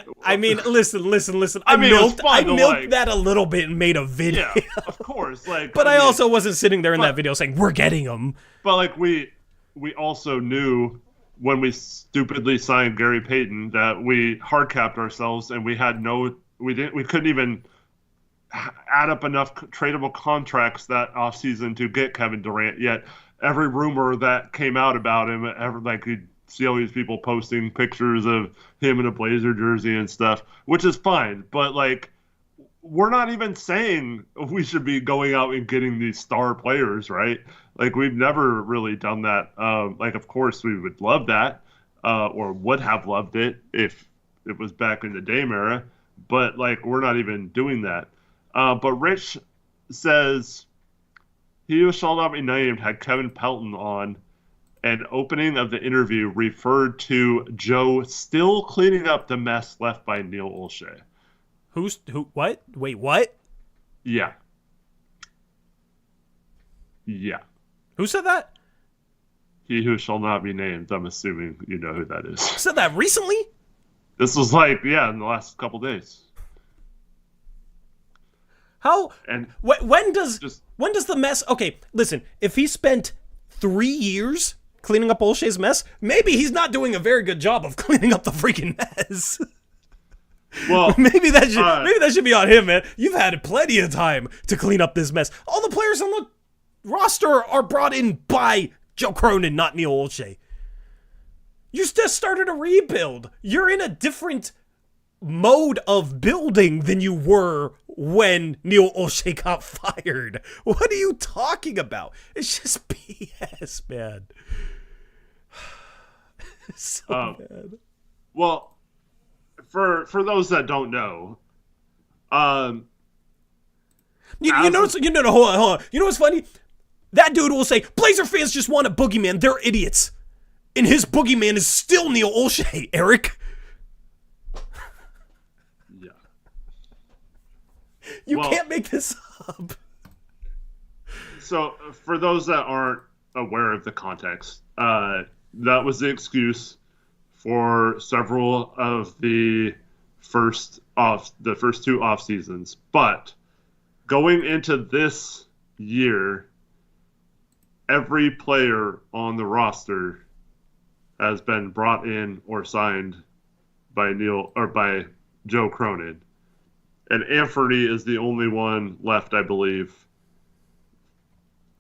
listen. I milked that a little bit and made a video. Yeah, of course. But I also wasn't sitting there in that video saying, we're getting him. But, we also knew when we stupidly signed Gary Payton that we hard capped ourselves and we couldn't even add up enough tradable contracts that offseason to get Kevin Durant, yet every rumor that came out about him, you'd see all these people posting pictures of him in a Blazer jersey and stuff, which is fine. But, we're not even saying we should be going out and getting these star players, right? We've never really done that. Of course, we would love that or would have loved it if it was back in the Dame era. But, we're not even doing that. But Rich says, he who shall not be named had Kevin Pelton on, and opening of the interview referred to Joe still cleaning up the mess left by Neil Olshey. Who? What? Wait, what? Yeah. Who said that? He who shall not be named. I'm assuming you know who that is. Said that recently? This was in the last couple days. How? And when does the mess? Okay, listen. If he spent 3 years cleaning up Olshey's mess, maybe he's not doing a very good job of cleaning up the freaking mess. Well, maybe that should be on him, man. You've had plenty of time to clean up this mess. All the players on the roster are brought in by Joe Cronin, not Neil Olshey. You just started a rebuild. You're in a different mode of building than you were when Neil Olshey got fired. What are you talking about? It's just BS, man. It's so bad. Well, for those that don't know, hold on. You know what's funny? That dude will say, Blazer fans just want a boogeyman. They're idiots. And his boogeyman is still Neil Olshey, Eric. Yeah. You can't make this up. So, for those that aren't aware of the context, that was the excuse for several of the first two off seasons. But going into this year, every player on the roster has been brought in or signed by Joe Cronin. And Anthony is the only one left, I believe,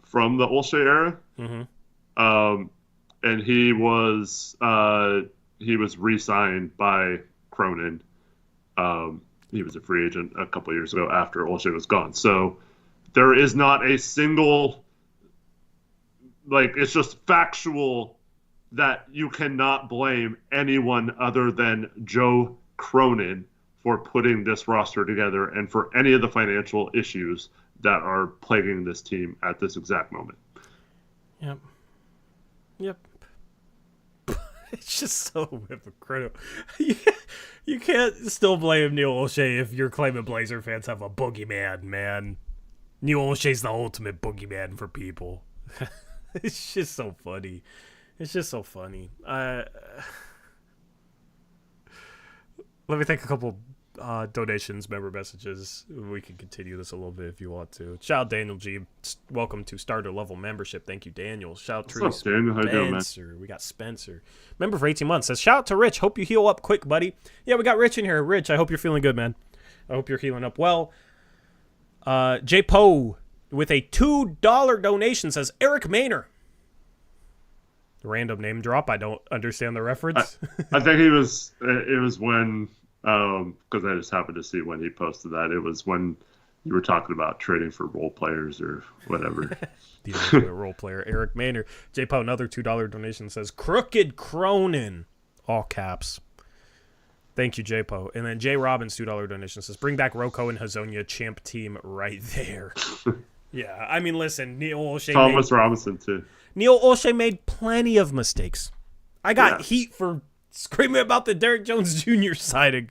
from the Olshey era. Mm-hmm. And he was re-signed by Cronin. He was a free agent a couple years ago after Olshey was gone. So there is not a single, it's just factual that you cannot blame anyone other than Joe Cronin for putting this roster together and for any of the financial issues that are plaguing this team at this exact moment. Yep. It's just so hypocritical. You can't still blame Neil Olshey if you're claiming Blazer fans have a boogeyman, man. Neil Olshey's the ultimate boogeyman for people. It's just so funny. Let me take a couple donations, member messages. We can continue this a little bit if you want to. Shout out Daniel G. Welcome to starter level membership. Thank you, Daniel. Shout out to Spencer. We got Spencer. Member for 18 months says, shout out to Rich. Hope you heal up quick, buddy. Yeah, we got Rich in here. Rich, I hope you're feeling good, man. I hope you're healing up well. J. Poe with a $2 donation says, Eric Maynor. Random name drop. I don't understand the reference. I think it was when, because I just happened to see when he posted that. It was when you were talking about trading for role players or whatever. The ultimate role player, Eric Maynor. J. Poe, another $2 donation says, Crooked Cronin. All caps. Thank you, J. Poe. And then J. Robbins, $2 donation says, bring back Rocco and Hazonia champ team right there. Yeah, I mean, listen, Neil Olshey. Thomas Robinson, too. Neil Olshey made plenty of mistakes. I got heat for screaming about the Derrick Jones Jr. signing.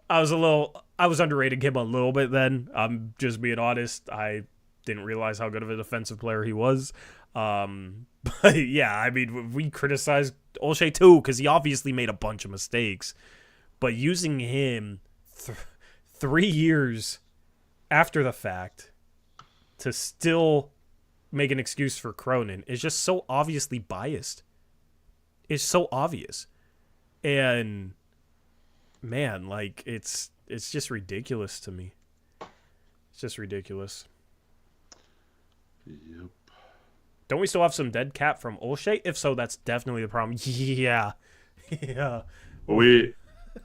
I was underrating him a little bit then. I'm just being honest. I didn't realize how good of a defensive player he was. But yeah, I mean, we criticized Olshey too because he obviously made a bunch of mistakes. But using him 3 years after the fact to still make an excuse for Cronin is just so obviously biased. It's so obvious. And man, it's just ridiculous to me. It's just ridiculous. Yep. Don't we still have some dead cap from Olshey? If so, that's definitely the problem. Yeah. We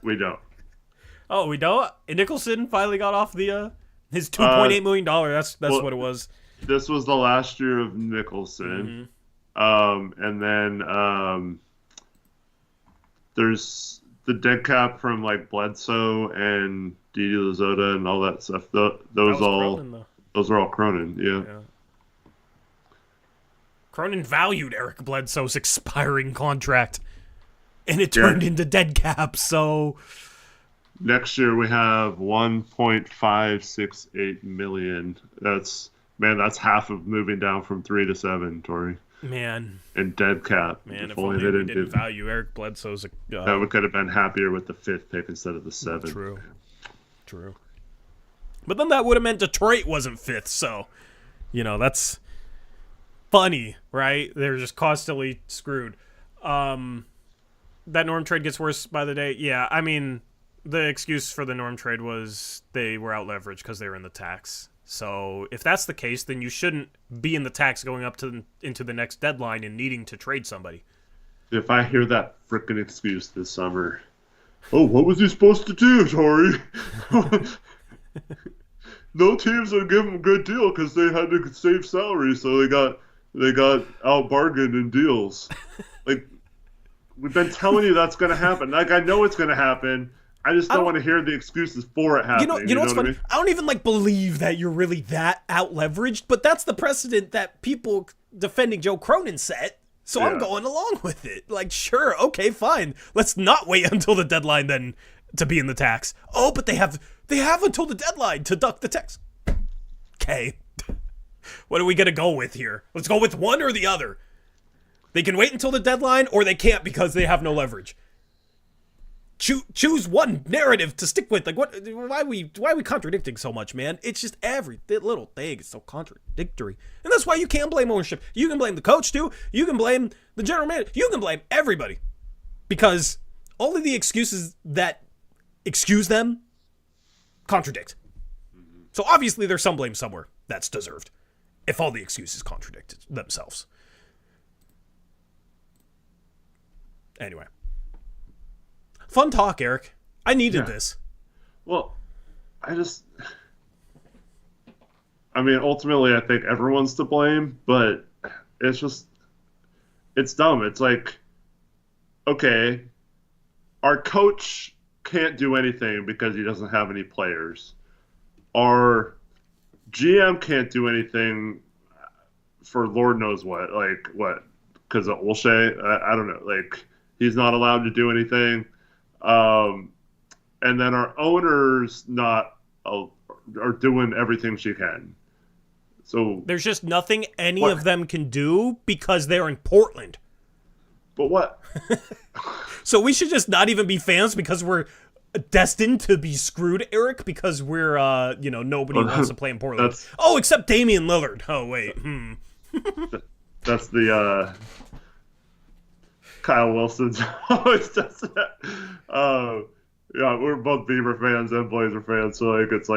don't. Oh, we don't? And Nicholson finally got off the his $2.8 million. That's what it was. This was the last year of Nicholson. Mm-hmm. And then there's the dead cap from Bledsoe and Didi Lazota and all that stuff. Those are all Cronin. Yeah. Cronin valued Eric Bledsoe's expiring contract, and it turned into dead cap. So next year we have $1.568 million. That's half of moving down from 3 to 7, Tori. Man. And dead cap. Man, if only they didn't value Eric Bledsoe's... that we could have been happier with the 5th pick instead of the 7th. True. But then that would have meant Detroit wasn't 5th, so... that's funny, right? They're just constantly screwed. That Norm trade gets worse by the day. Yeah, I mean... The excuse for the Norm trade was they were out leveraged because they were in the tax. So if that's the case, then you shouldn't be in the tax going up into the next deadline and needing to trade somebody. If I hear that frickin' excuse this summer, oh, what was he supposed to do, Tori? No teams would give him a good deal because they had to save salary, so they got out bargained in deals. Like, we've been telling you that's going to happen. Like, I know it's going to happen. I just don't want to hear the excuses for it happening. You know what's funny? I mean? I don't even believe that you're really that out leveraged, but that's the precedent that people defending Joe Cronin set. So I'm going along with it. Like, sure, okay, fine. Let's not wait until the deadline then to be in the tax. Oh, but they have until the deadline to duck the tax. Okay. What are we going to go with here? Let's go with one or the other. They can wait until the deadline or they can't because they have no leverage. Choose one narrative to stick with. Like, what? Why are we contradicting so much, man? It's just every little thing is so contradictory, and that's why you can't blame ownership. You can blame the coach too. You can blame the general manager. You can blame everybody, because all of the excuses that excuse them contradict. So obviously, there's some blame somewhere that's deserved, if all the excuses contradict themselves. Anyway. Fun talk, Eric. I needed this. Well, ultimately, I think everyone's to blame, but it's dumb. It's like, okay, our coach can't do anything because he doesn't have any players. Our GM can't do anything for Lord knows what. Like, what? Because of Olshey? I don't know. Like, he's not allowed to do anything. And then our owners are doing everything she can. So there's just nothing any of them can do because they're in Portland. But what? So we should just not even be fans because we're destined to be screwed, Eric, because we're nobody wants to play in Portland. Except Damian Lillard. Oh wait. That's the Kyle Wilson's always does that. We're both Beaver fans and Blazer fans, so it's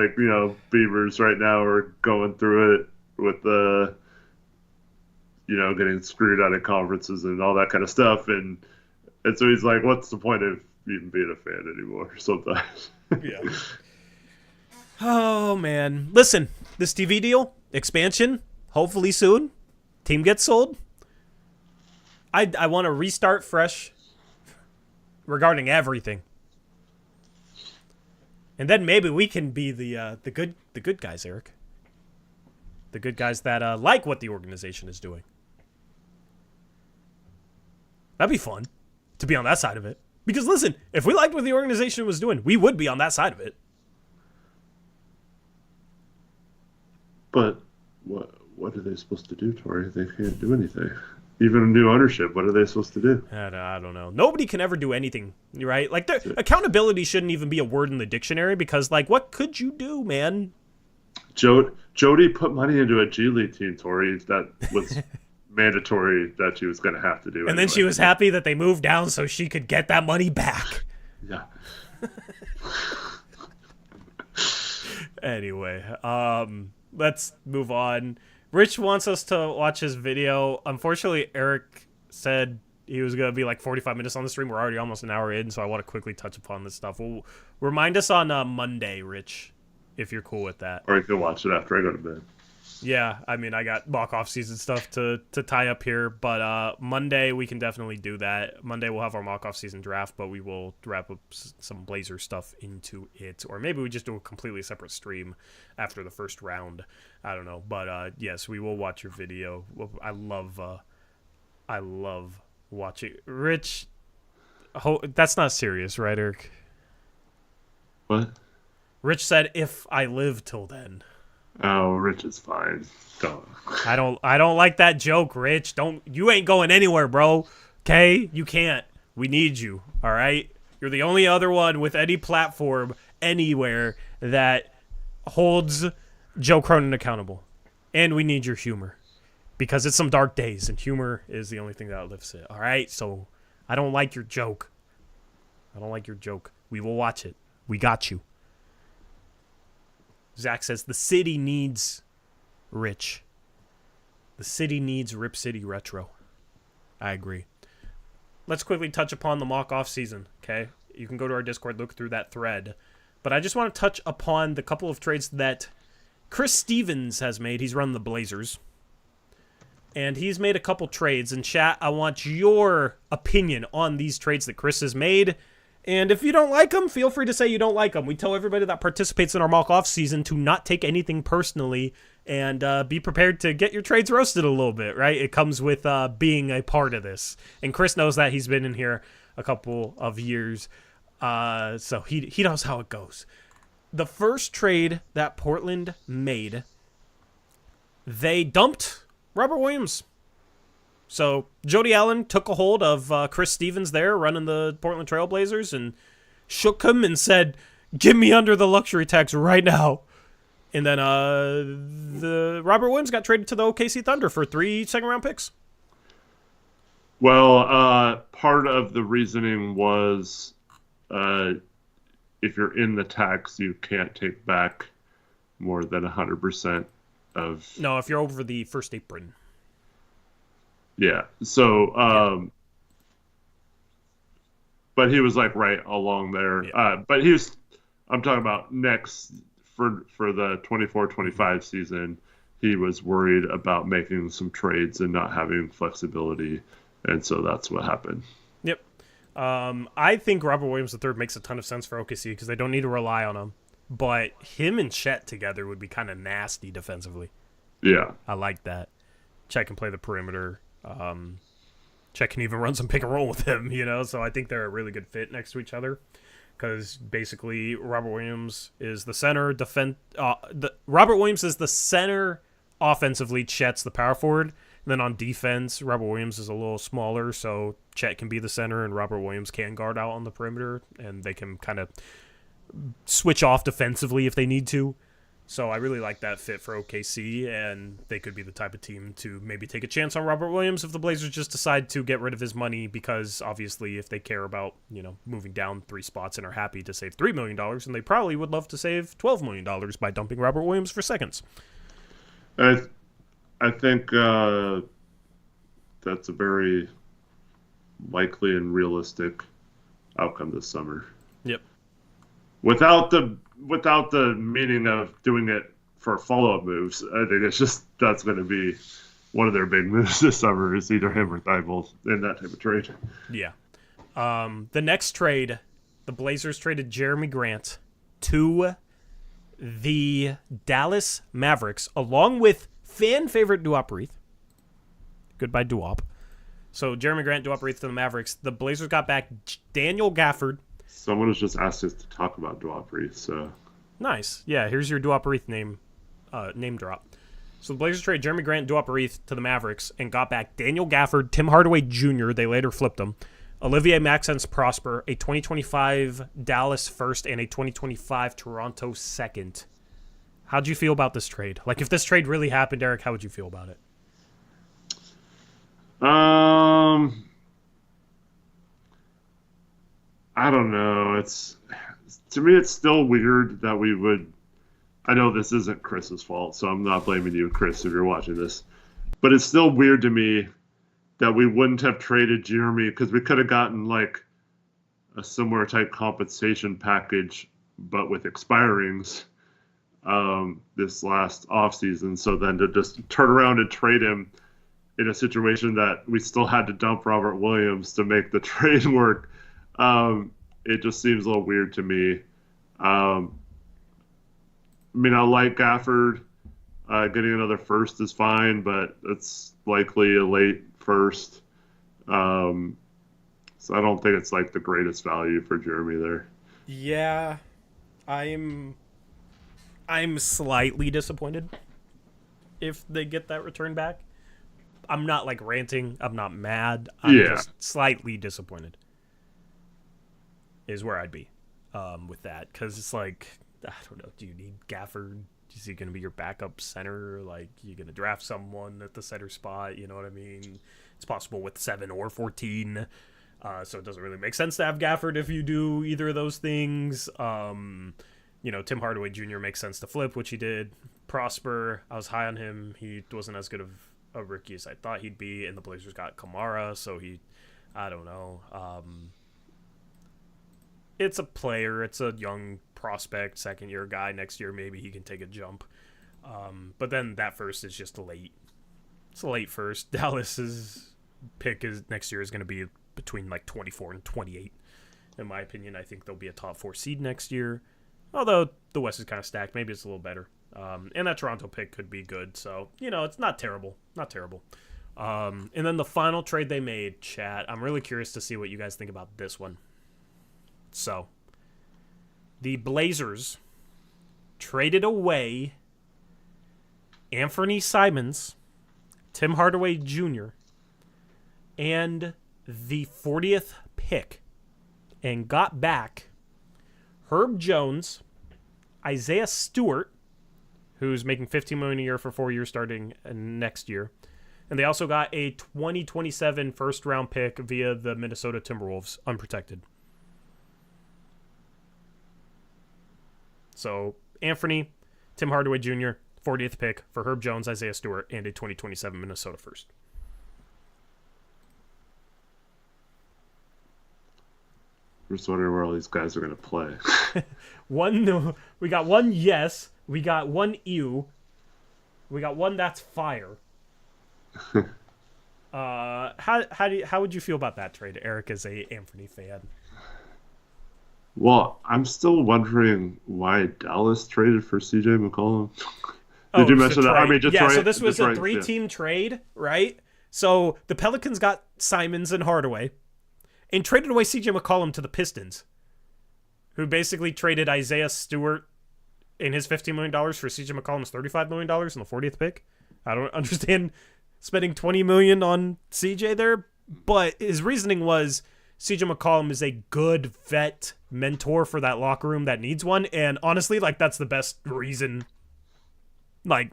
Beavers right now are going through it with getting screwed out of conferences and all that kind of stuff, and so he's like, what's the point of even being a fan anymore sometimes? Yeah. Oh man. Listen, this TV deal, expansion, hopefully soon. Team gets sold. I want to restart fresh regarding everything, and then maybe we can be the good guys, Eric. The good guys that like what the organization is doing. That'd be fun to be on that side of it. Because listen, if we liked what the organization was doing, we would be on that side of it. But what are they supposed to do, Tori? They can't do anything. Even new ownership, what are they supposed to do? I don't know. Nobody can ever do anything, right? Like, accountability shouldn't even be a word in the dictionary because, what could you do, man? Jody put money into a G League team, Tori, that was mandatory that she was going to have to do. And then she was happy that they moved down so she could get that money back. Yeah. Anyway, let's move on. Rich wants us to watch his video. Unfortunately, Eric said he was going to be 45 minutes on the stream. We're already almost an hour in, so I want to quickly touch upon this stuff. We'll remind us on Monday, Rich, if you're cool with that. Or you can watch it after I go to bed. Yeah, I got mock off-season stuff to tie up here, but Monday we can definitely do that. Monday we'll have our mock off-season draft, but we will wrap up some Blazer stuff into it. Or maybe we just do a completely separate stream after the first round. I don't know, but yes, we will watch your video. I love watching. Rich, that's not serious, right, Eric? What? Rich said, if I live till then. Oh, Rich is fine. Don't. I don't like that joke, Rich. You ain't going anywhere, bro. Okay? You can't. We need you. All right? You're the only other one with any platform anywhere that holds Joe Cronin accountable. And we need your humor. Because it's some dark days, and humor is the only thing that lifts it. All right? So I don't like your joke. We will watch it. We got you. Zach says the city needs Rich. The city needs Rip City Retro. I agree. Let's quickly touch upon the mock offseason, okay? You can go to our Discord, look through that thread. But I just want to touch upon the couple of trades that Chris Stevens has made. He's run the Blazers. And he's made a couple trades. And chat, I want your opinion on these trades that Chris has made. And if you don't like them, feel free to say you don't like them. We tell everybody that participates in our mock offseason to not take anything personally and be prepared to get your trades roasted a little bit, right? It comes with being a part of this. And Chris knows that. He's been in here a couple of years. So he knows how it goes. The first trade that Portland made, they dumped Robert Williams. So Jody Allen took a hold of Chris Stevens there running the Portland Trail Blazers and shook him and said, "Give me under the luxury tax right now." And then the Robert Williams got traded to the OKC Thunder for 3 second-round picks. Well, part of the reasoning was if you're in the tax, you can't take back more than 100% of... No, if you're over the first apron. Yeah. So, but he was like right along there. Yeah. But I'm talking about next for the 24-25 season, he was worried about making some trades and not having flexibility. And so that's what happened. Yep. I think Robert Williams III makes a ton of sense for OKC because they don't need to rely on him. But him and Chet together would be kind of nasty defensively. Yeah. I like that. Chet can play the perimeter. Chet can even run some pick and roll with him, so I think they're a really good fit next to each other because basically Robert Williams is the center Robert Williams is the center offensively, Chet's the power forward. And then on defense, Robert Williams is a little smaller, so Chet can be the center and Robert Williams can guard out on the perimeter, and they can kind of switch off defensively if they need to. So I really like that fit for OKC, and they could be the type of team to maybe take a chance on Robert Williams if the Blazers just decide to get rid of his money because obviously if they care about, moving down 3 spots and are happy to save $3 million, and they probably would love to save $12 million by dumping Robert Williams for seconds. I think that's a very likely and realistic outcome this summer. Yep. Without the meaning of doing it for follow-up moves, I think it's just that's going to be one of their big moves this summer is either him or Thibault in that type of trade. Yeah. The next trade, the Blazers traded Jeremy Grant to the Dallas Mavericks along with fan favorite Duop Reith. Goodbye, Duop. So Jeremy Grant, Duop Reith to the Mavericks. The Blazers got back Daniel Gafford. Someone has just asked us to talk about Duop Reith, so... Nice. Yeah, here's your Duop Reith name drop. So the Blazers traded Jeremy Grant, Duop Reith to the Mavericks and got back Daniel Gafford, Tim Hardaway Jr., they later flipped him, Olivier Maxence Prosper, a 2025 Dallas first and a 2025 Toronto second. How'd you feel about this trade? Like, if this trade really happened, Eric, how would you feel about it? I don't know. To me, it's still weird that we would. I know this isn't Chris's fault, so I'm not blaming you, Chris, if you're watching this. But it's still weird to me that we wouldn't have traded Jeremy because we could have gotten like a similar type compensation package, but with expirings this last offseason. So then to just turn around and trade him in a situation that we still had to dump Robert Williams to make the trade work. It just seems a little weird to me. I like Gafford. Getting another first is fine, but it's likely a late first. So I don't think it's like the greatest value for Jeremy there. Yeah, I'm slightly disappointed if they get that return back. I'm not like ranting. I'm not mad. I'm just slightly disappointed. Is where I'd be with that, because it's like, I don't know, do you need Gafford? Is he going to be your backup center? Like, you going to draft someone at the center spot? You know what I mean? It's possible with 7 or 14. So it doesn't really make sense to have Gafford if you do either of those things. Tim Hardaway Jr. makes sense to flip, which he did. Prosper, I was high on him. He wasn't as good of a rookie as I thought he'd be, and the Blazers got Kamara, so I don't know. It's a player. It's a young prospect, second-year guy. Next year, maybe he can take a jump. But then that first is just late. It's a late first. Dallas's pick next year is going to be between like 24 and 28. In my opinion, I think they'll be a top 4 seed next year. Although the West is kind of stacked. Maybe it's a little better. And that Toronto pick could be good. So, it's not terrible. Not terrible. And then the final trade they made, chat. I'm really curious to see what you guys think about this one. So, the Blazers traded away Anthony Simons, Tim Hardaway Jr., and the 40th pick, and got back Herb Jones, Isaiah Stewart, who's making $15 million a year for 4 years starting next year, and they also got a 2027 first-round pick via the Minnesota Timberwolves, unprotected. So, Anthony, Tim Hardaway Jr., 40th pick for Herb Jones, Isaiah Stewart, and a 2027 Minnesota first. I'm just wondering where all these guys are going to play. We got one yes. We got one ew. We got one that's fire. How would you feel about that trade, Eric, as a Anthony fan? Well, I'm still wondering why Dallas traded for CJ McCollum. Did you mention that? I mean, Detroit. Yeah, so this was a 3-team trade, right? So the Pelicans got Simons and Hardaway and traded away CJ McCollum to the Pistons, who basically traded Isaiah Stewart and his $15 million for CJ McCollum's $35 million in the 40th pick. I don't understand spending $20 million on CJ there, but his reasoning was CJ McCollum is a good vet mentor for that locker room that needs one, and honestly, that's the best reason. I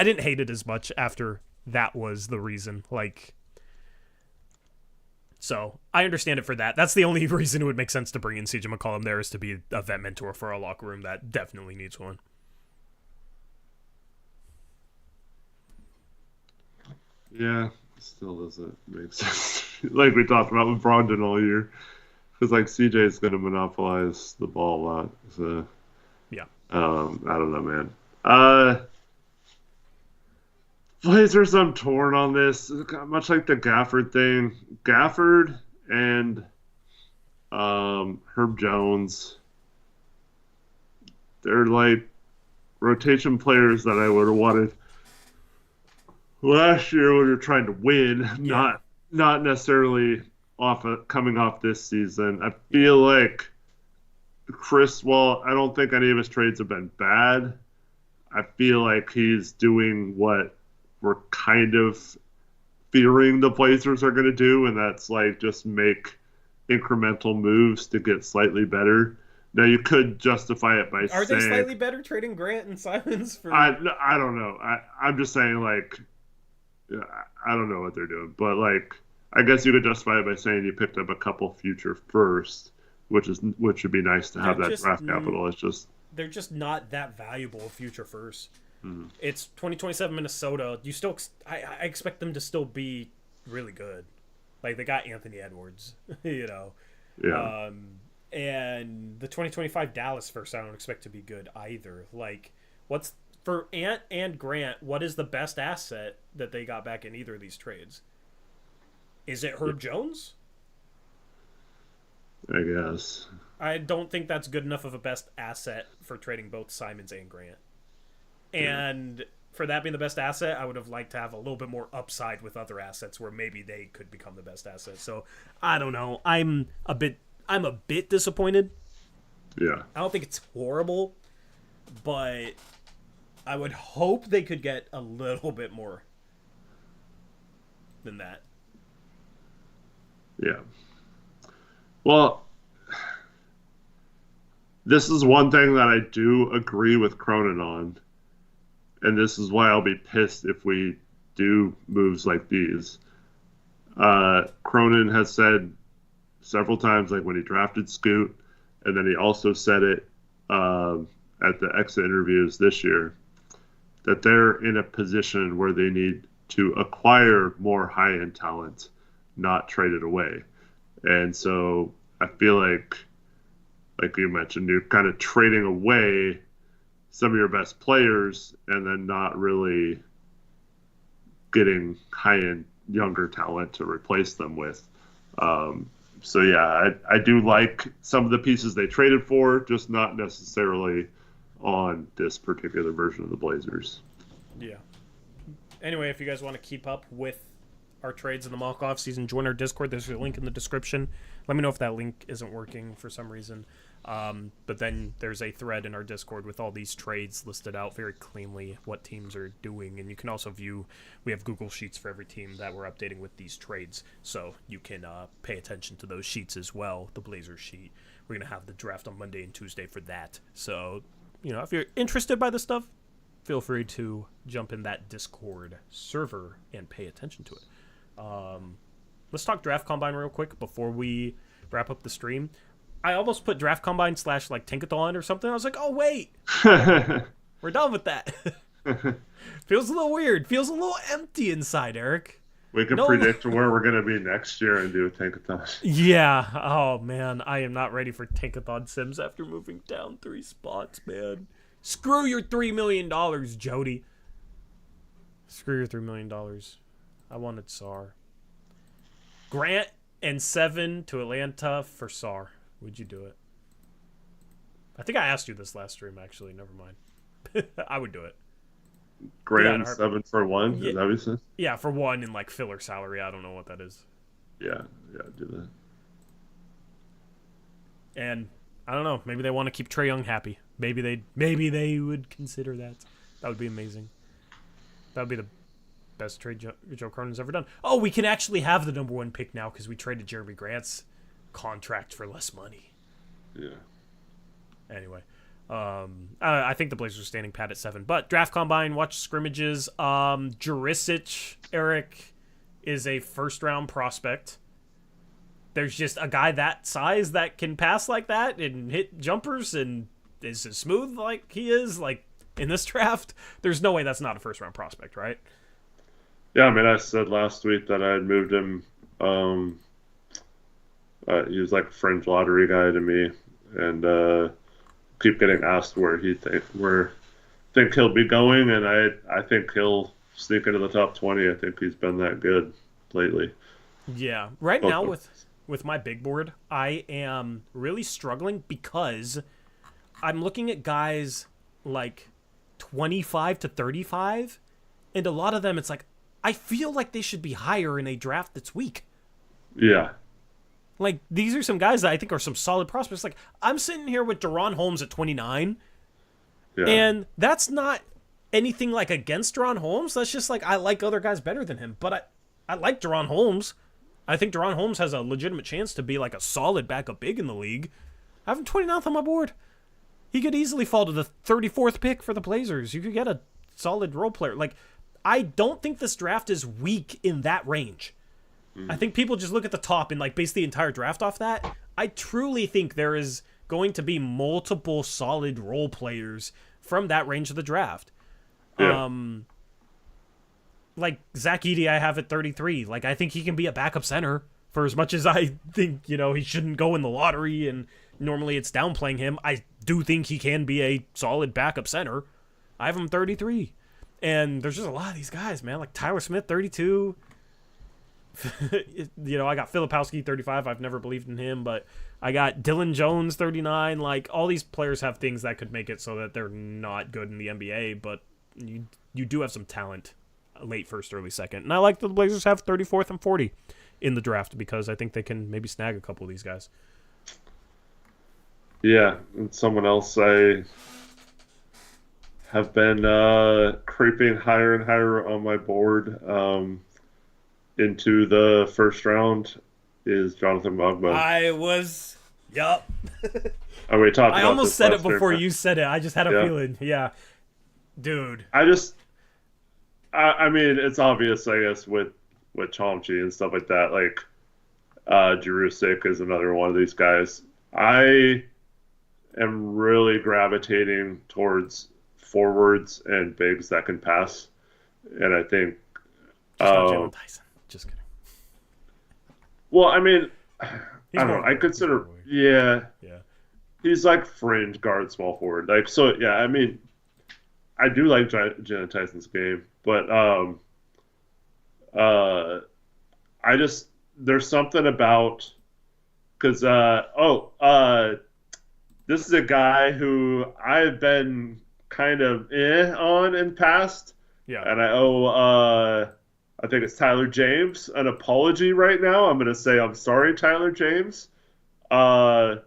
didn't hate it as much after that was the reason. So I understand it for that. That's the only reason it would make sense to bring in CJ McCollum there, is to be a vet mentor for a locker room that definitely needs one. Yeah, still doesn't make sense. Like we talked about with Brogdon all year. Because CJ is going to monopolize the ball a lot. So, yeah. I don't know, man. Blazers, I'm torn on this. Much like the Gafford thing. Gafford and Herb Jones, they're rotation players that I would have wanted last year when you're trying to win, not necessarily coming off this season. I feel like Chris, I don't think any of his trades have been bad. I feel like he's doing what we're kind of fearing the Blazers are going to do, and that's just make incremental moves to get slightly better. Now, you could justify it by saying... Are they slightly better trading Grant and Simons for... I don't know. I'm just saying, I don't know what they're doing, but, I guess you could justify it by saying you picked up a couple future first, which would be nice to have that draft capital. It's just... They're just not that valuable future first. Mm-hmm. It's 2027 Minnesota. I expect them to still be really good. They got Anthony Edwards, Yeah. And the 2025 Dallas first, I don't expect to be good either. What's for Ant and Grant? What is the best asset that they got back in either of these trades? Is it Herb Jones? I guess. I don't think that's good enough of a best asset for trading both Simons and Grant. And for that being the best asset, I would have liked to have a little bit more upside with other assets where maybe they could become the best asset. So I don't know. I'm a bit disappointed. Yeah. I don't think it's horrible, but I would hope they could get a little bit more than that. Yeah. Well, this is one thing that I do agree with Cronin on, and this is why I'll be pissed if we do moves like these. Cronin has said several times, like when he drafted Scoot, and then he also said it at the exit interviews this year, that they're in a position where they need to acquire more high-end talent, not trade it away. And so I feel like you mentioned, you're kind of trading away some of your best players and then not really getting high-end younger talent to replace them with. So yeah, I do like some of the pieces they traded for, just not necessarily on this particular version of the Blazers. Yeah. Anyway, if you guys want to keep up with our trades in the mock off season, join our Discord. There's a link in the description. Let me know if that link isn't working for some reason. But then there's a thread in our Discord with all these trades listed out very cleanly, what teams are doing. And you can also view, we have Google Sheets for every team that we're updating with these trades. So you can pay attention to those sheets as well, the Blazers sheet. We're going to have the draft on Monday and Tuesday for that. So, if you're interested by this stuff, feel free to jump in that Discord server and pay attention to it. Let's talk Draft Combine real quick before we wrap up the stream. I almost put Draft Combine / Tankathon or something. I was like, oh, wait. We're done with that. Feels a little weird. Feels a little empty inside, Eric. We can predict where we're going to be next year and do a Tankathon. Yeah. Oh, man. I am not ready for Tankathon Sims after moving down 3 spots, man. Screw your $3 million, Jody. Screw your $3 million. I wanted Sar. Grant and 7 to Atlanta for Sar. Would you do it? I think I asked you this last stream, actually. Never mind. I would do it. Grant 7 for 1? Yeah. Is that what you said? Yeah, for 1 in filler salary. I don't know what that is. Yeah, do that. And I don't know. Maybe they want to keep Trae Young happy. Maybe they would consider that. That would be amazing. That would be the best trade Joe Cronin's ever done. Oh, we can actually have the number 1 pick now because we traded Jeremy Grant's contract for less money. Yeah. Anyway, I think the Blazers are standing pat at 7. But Draft Combine, watch scrimmages. Jurisic, Eric, is a first-round prospect. There's just a guy that size that can pass like that and hit jumpers and is as smooth like he is, in this draft. There's no way that's not a first-round prospect, right? Yeah, I mean, I said last week that I had moved him. He was like a fringe lottery guy to me, and keep getting asked where think he'll be going, and I think he'll sneak into the top 20. I think he's been that good lately. Yeah, right now with my big board, I am really struggling because I'm looking at guys like 25 to 35, and a lot of them, it's like, I feel like they should be higher in a draft that's weak. Yeah. These are some guys that I think are some solid prospects. I'm sitting here with Deron Holmes at 29, and that's not anything against Deron Holmes. That's just I like other guys better than him. But I like Deron Holmes. I think Deron Holmes has a legitimate chance to be a solid backup big in the league. I have him 29th on my board. He could easily fall to the 34th pick for the Blazers. You could get a solid role player. I don't think this draft is weak in that range. I think people just look at the top and base the entire draft off that. I truly think there is going to be multiple solid role players from that range of the draft. Yeah. Zach Edey I have at 33. I think he can be a backup center for as much as I think, he shouldn't go in the lottery and normally it's downplaying him. I do think he can be a solid backup center. I have him 33. And there's just a lot of these guys, man. Tyler Smith, 32. I got Filipowski 35. I've never believed in him, but I got Dylan Jones 39. All these players have things that could make it so that they're not good in the NBA, but you do have some talent late first, early second. And I like the Blazers have 34th and 40 in the draft because I think they can maybe snag a couple of these guys. Yeah, and someone else I have been creeping higher and higher on my board into the first round is Jonathan Mogba. Yup. And we talked I about almost this said it last year. before you said it. I just had a feeling. Yeah. Dude. I mean, it's obvious, I guess, with Chomchi and stuff like that. Jurusik is another one of these guys. I am really gravitating towards forwards and bigs that can pass, and I think. Just not Jalen Tyson. Just kidding. Well, I mean, He's I don't know. I consider, yeah, he's like fringe guard, small forward. Like, so, yeah. I mean, I do like Jalen Tyson's game, but I just there's something about because this is a guy who I've been kind of on in past, Yeah. and I owe I think it's Tyler James an apology right now. I'm gonna say I'm sorry, Tyler James. I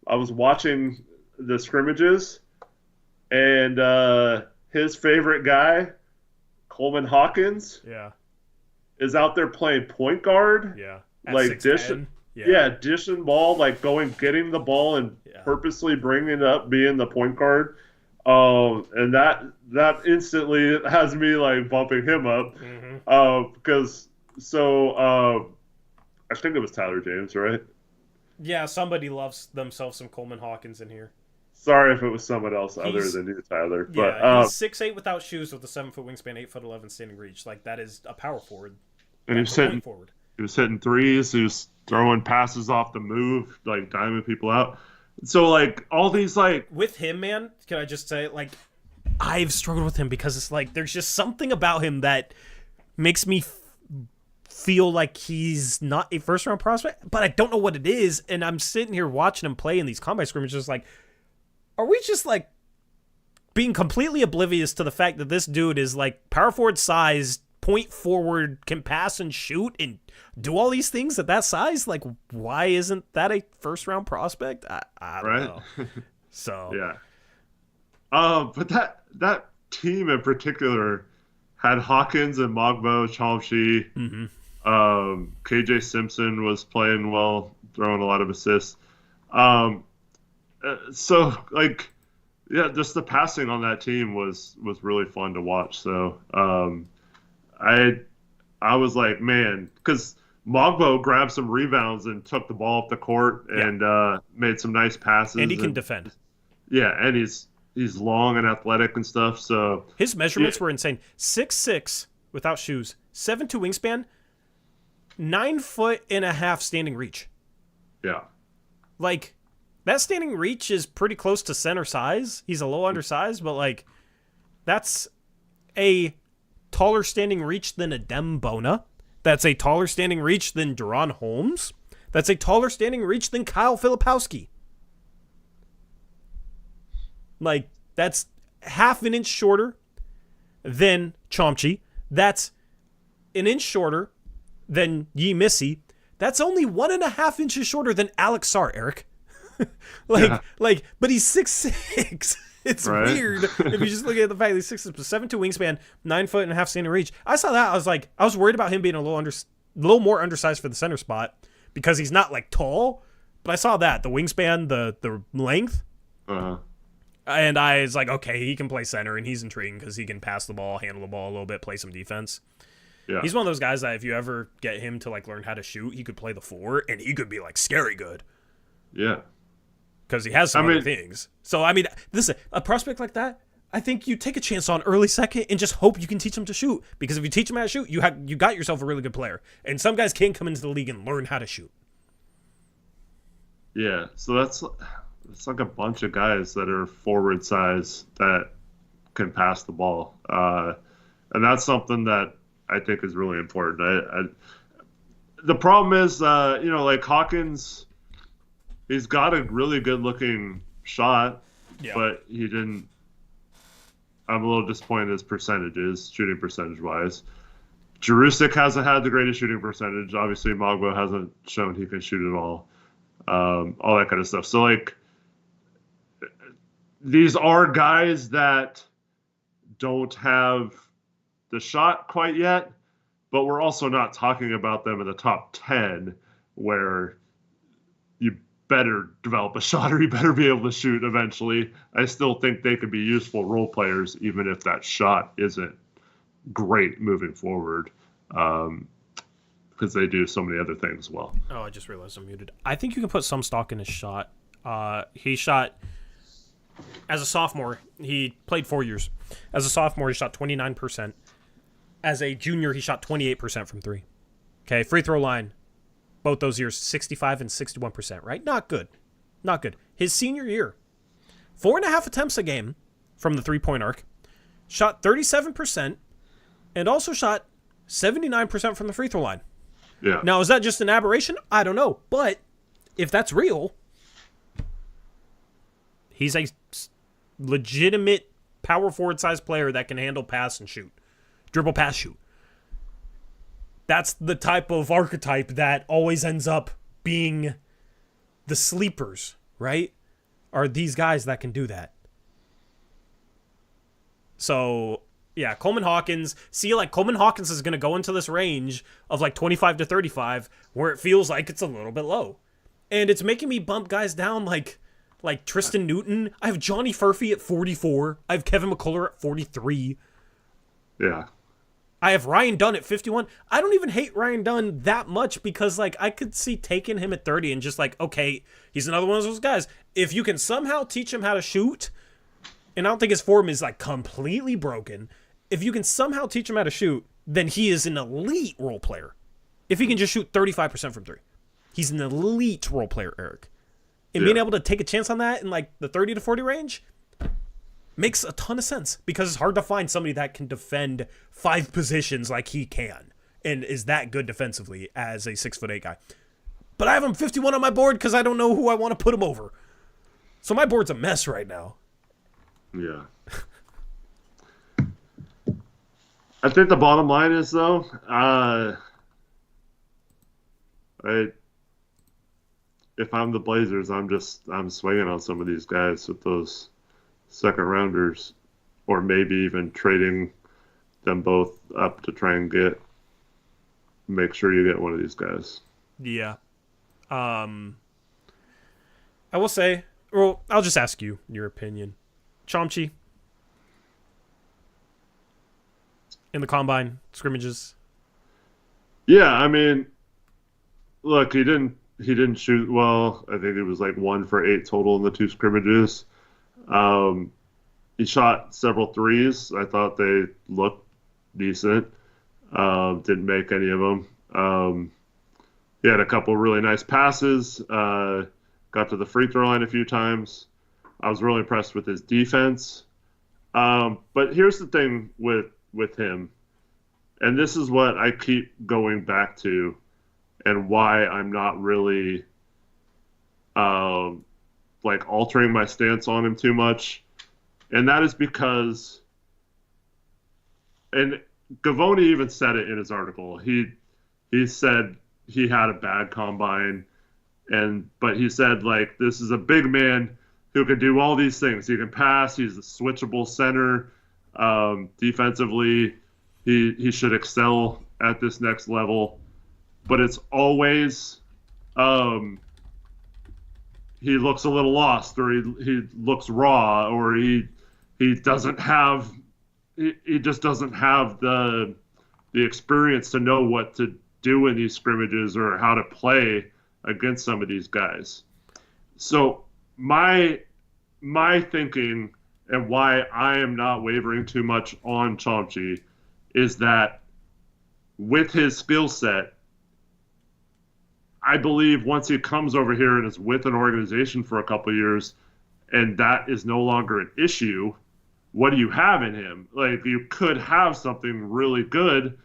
was watching the scrimmages, and his favorite guy, Coleman Hawkins, is out there playing point guard. Yeah. Like dishing. Yeah, dishing ball, like getting the ball and purposely bringing it up, being the point guard. And that instantly has me like bumping him up. Because I think it was Tyler James, right? Yeah, somebody loves themselves some Coleman Hawkins in here. Sorry if it was someone else other than you, Tyler. But he's 6'8" without shoes with a 7-foot wingspan, 8'11" standing reach. Like that is a power forward. And he was hitting threes. He was throwing passes off the move, like diming people out. So like all these like with him, man. Can I just say like I've struggled with him because it's like there's just something about him that makes me feel like he's not a first round prospect, but I don't know what it is. And I'm sitting here watching him play in these combine scrimmages, like, are we just like being completely oblivious to the fact that this dude is like power forward size, point forward, can pass and shoot and do all these things at that size? Like, why isn't that a first round prospect? I don't know. So yeah. But that team in particular had Hawkins and Mogbo, Chomsky. KJ Simpson was playing well, throwing a lot of assists. So like, yeah, just the passing on that team was really fun to watch. So I was like, man, because Mogbo grabbed some rebounds and took the ball up the court and made some nice passes. And he can defend. Yeah, and he's long and athletic and stuff. So his measurements were insane. 6'6" without shoes, 7'2" wingspan, 9.5 standing reach. Yeah. Like, that standing reach is pretty close to center size. He's a little undersized, but like, that's a taller standing reach than Adem Bona. That's a taller standing reach than Deron Holmes. That's a taller standing reach than Kyle Filipowski. Like, that's half an inch shorter than Chomchi. That's an inch shorter than Yi Missy. That's only 1.5 inches shorter than Alex Sarr, Eric. But he's 6'6". It's weird if you just look at the fact that he's 6'6", 7'2" wingspan, 9.5 standing reach. I saw that. I was worried about him being a little more undersized for the center spot because he's not like tall. But I saw that the wingspan, the length. And I was like, okay, he can play center, and he's intriguing because he can pass the ball, handle the ball a little bit, play some defense. Yeah. He's one of those guys that if you ever get him to like learn how to shoot, he could play the 4, and he could be like scary good. Yeah. Because he has some other things. So, I mean, listen, a prospect like that, I think you take a chance on early second and just hope you can teach him to shoot. Because if you teach him how to shoot, you got yourself a really good player. And some guys can come into the league and learn how to shoot. Yeah, so that's like a bunch of guys that are forward size that can pass the ball. And that's something that I think is really important. The problem is, like Hawkins, he's got a really good-looking shot, but he didn't. I'm a little disappointed in his percentages, shooting percentage-wise. Jurusik hasn't had the greatest shooting percentage. Obviously, Mogbo hasn't shown he can shoot at all that kind of stuff. So, like, these are guys that don't have the shot quite yet, but we're also not talking about them in the top 10 where you better develop a shot or you better be able to shoot eventually. I still think they could be useful role players even if that shot isn't great moving forward. because they do so many other things well. Oh, I just realized I'm muted. I think you can put some stock in his shot. He shot, as a sophomore, he played 4 years. As a sophomore, he shot 29%. As a junior, he shot 28% from three. Okay, free throw line, both those years, 65 and 61%, right? Not good. Not good. His senior year, 4.5 attempts a game from the three-point arc, shot 37%, and also shot 79% from the free throw line. Yeah. Now, is that just an aberration? I don't know. But if that's real, he's a legitimate power forward-sized player that can handle pass and shoot. Dribble, pass, shoot. That's the type of archetype that always ends up being the sleepers, right? Are these guys that can do that. So, yeah, Coleman Hawkins. See, like, Coleman Hawkins is going to go into this range of, like, 25 to 35, where it feels like it's a little bit low. And it's making me bump guys down like Tristan Newton. I have Johnny Furphy at 44. I have Kevin McCullough at 43. Yeah. I have Ryan Dunn at 51. I don't even hate Ryan Dunn that much because, like, I could see taking him at 30 and just like, okay, he's another one of those guys. If you can somehow teach him how to shoot, and I don't think his form is, like, completely broken. If you can somehow teach him how to shoot, then he is an elite role player. If he can just shoot 35% from three, he's an elite role player, Eric. And being able to take a chance on that in, like, the 30 to 40 range makes a ton of sense because it's hard to find somebody that can defend 5 positions like he can and is that good defensively as a 6'8" guy. But I have him 51 on my board because I don't know who I want to put him over. So my board's a mess right now. Yeah. I think the bottom line is, though, if I'm the Blazers, I'm swinging on some of these guys with those second rounders, or maybe even trading them both up to try and make sure you get one of these guys. Yeah. I will say, well, I'll just ask you your opinion. Chomchi in the combine scrimmages. Yeah, I mean, look, he didn't shoot well. I think it was like 1 for 8 total in the 2 scrimmages. He shot several threes. I thought they looked decent. Didn't make any of them. He had a couple really nice passes. Got to the free throw line a few times. I was really impressed with his defense. But here's the thing with him, and this is what I keep going back to, and why I'm not really like altering my stance on him too much. And that is because, and Gavoni even said it in his article. He said he had a bad combine, but he said, like, this is a big man who can do all these things. He can pass. He's a switchable center. Defensively, he should excel at this next level. But it's always he looks a little lost, or he looks raw, or he doesn't have he just doesn't have the experience to know what to do in these scrimmages or how to play against some of these guys. So my thinking and why I am not wavering too much on Chomchi is that with his skill set, I believe once he comes over here and is with an organization for a couple of years and that is no longer an issue, what do you have in him? Like, you could have something really good,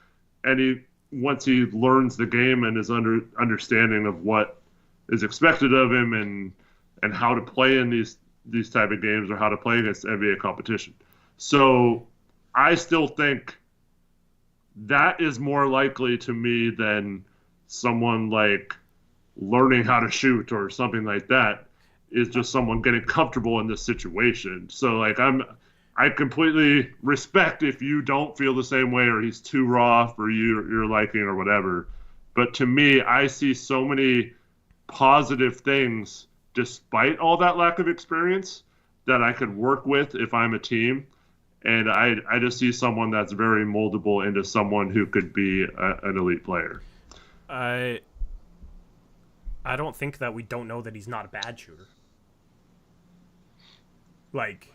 and once he learns the game and his understanding of what is expected of him and how to play in these type of games or how to play against NBA competition. So I still think that is more likely to me than someone like learning how to shoot or something like that. Is just someone getting comfortable in this situation. So, like, I completely respect if you don't feel the same way or he's too raw for your liking or whatever. But to me, I see so many positive things despite all that lack of experience that I could work with if I'm a team. And I just see someone that's very moldable into someone who could be an elite player. I don't think that we don't know that he's not a bad shooter. Like,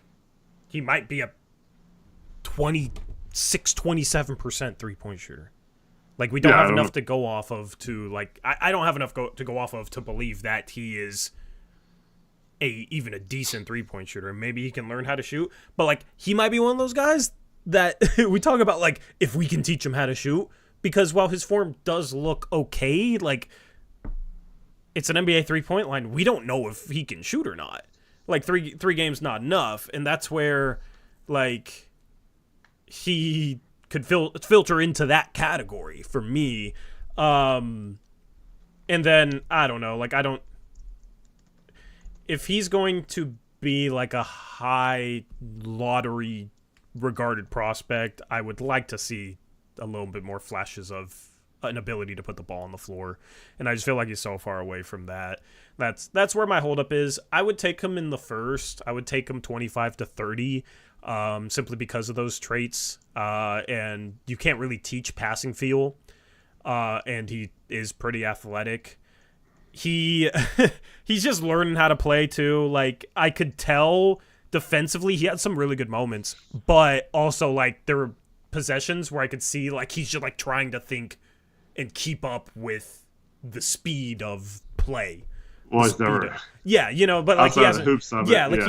he might be a 27% three-point shooter. Like, we don't have enough to go off of to, like, I don't have enough to go off of to believe that he is even a decent three-point shooter. Maybe he can learn how to shoot, but, like, he might be one of those guys that we talk about, like, if we can teach him how to shoot, because while his form does look okay, like, it's an NBA three-point line, we don't know if he can shoot or not. Like, three games not enough, and that's where, like, he could filter into that category for me. And then, I don't know, like, if he's going to be, like, a high lottery regarded prospect, I would like to see a little bit more flashes of an ability to put the ball on the floor, and I just feel like he's so far away from that. That's where my holdup is. I would take him in the first. I would take him 25 to 30, simply because of those traits. And you can't really teach passing feel, and he is pretty athletic. He's just learning how to play too. Like, I could tell defensively he had some really good moments, but also, like, there were possessions where I could see, like, he's just, like, trying to think and keep up with the speed of play. Well, never. Yeah, you know, but, like, he hasn't. He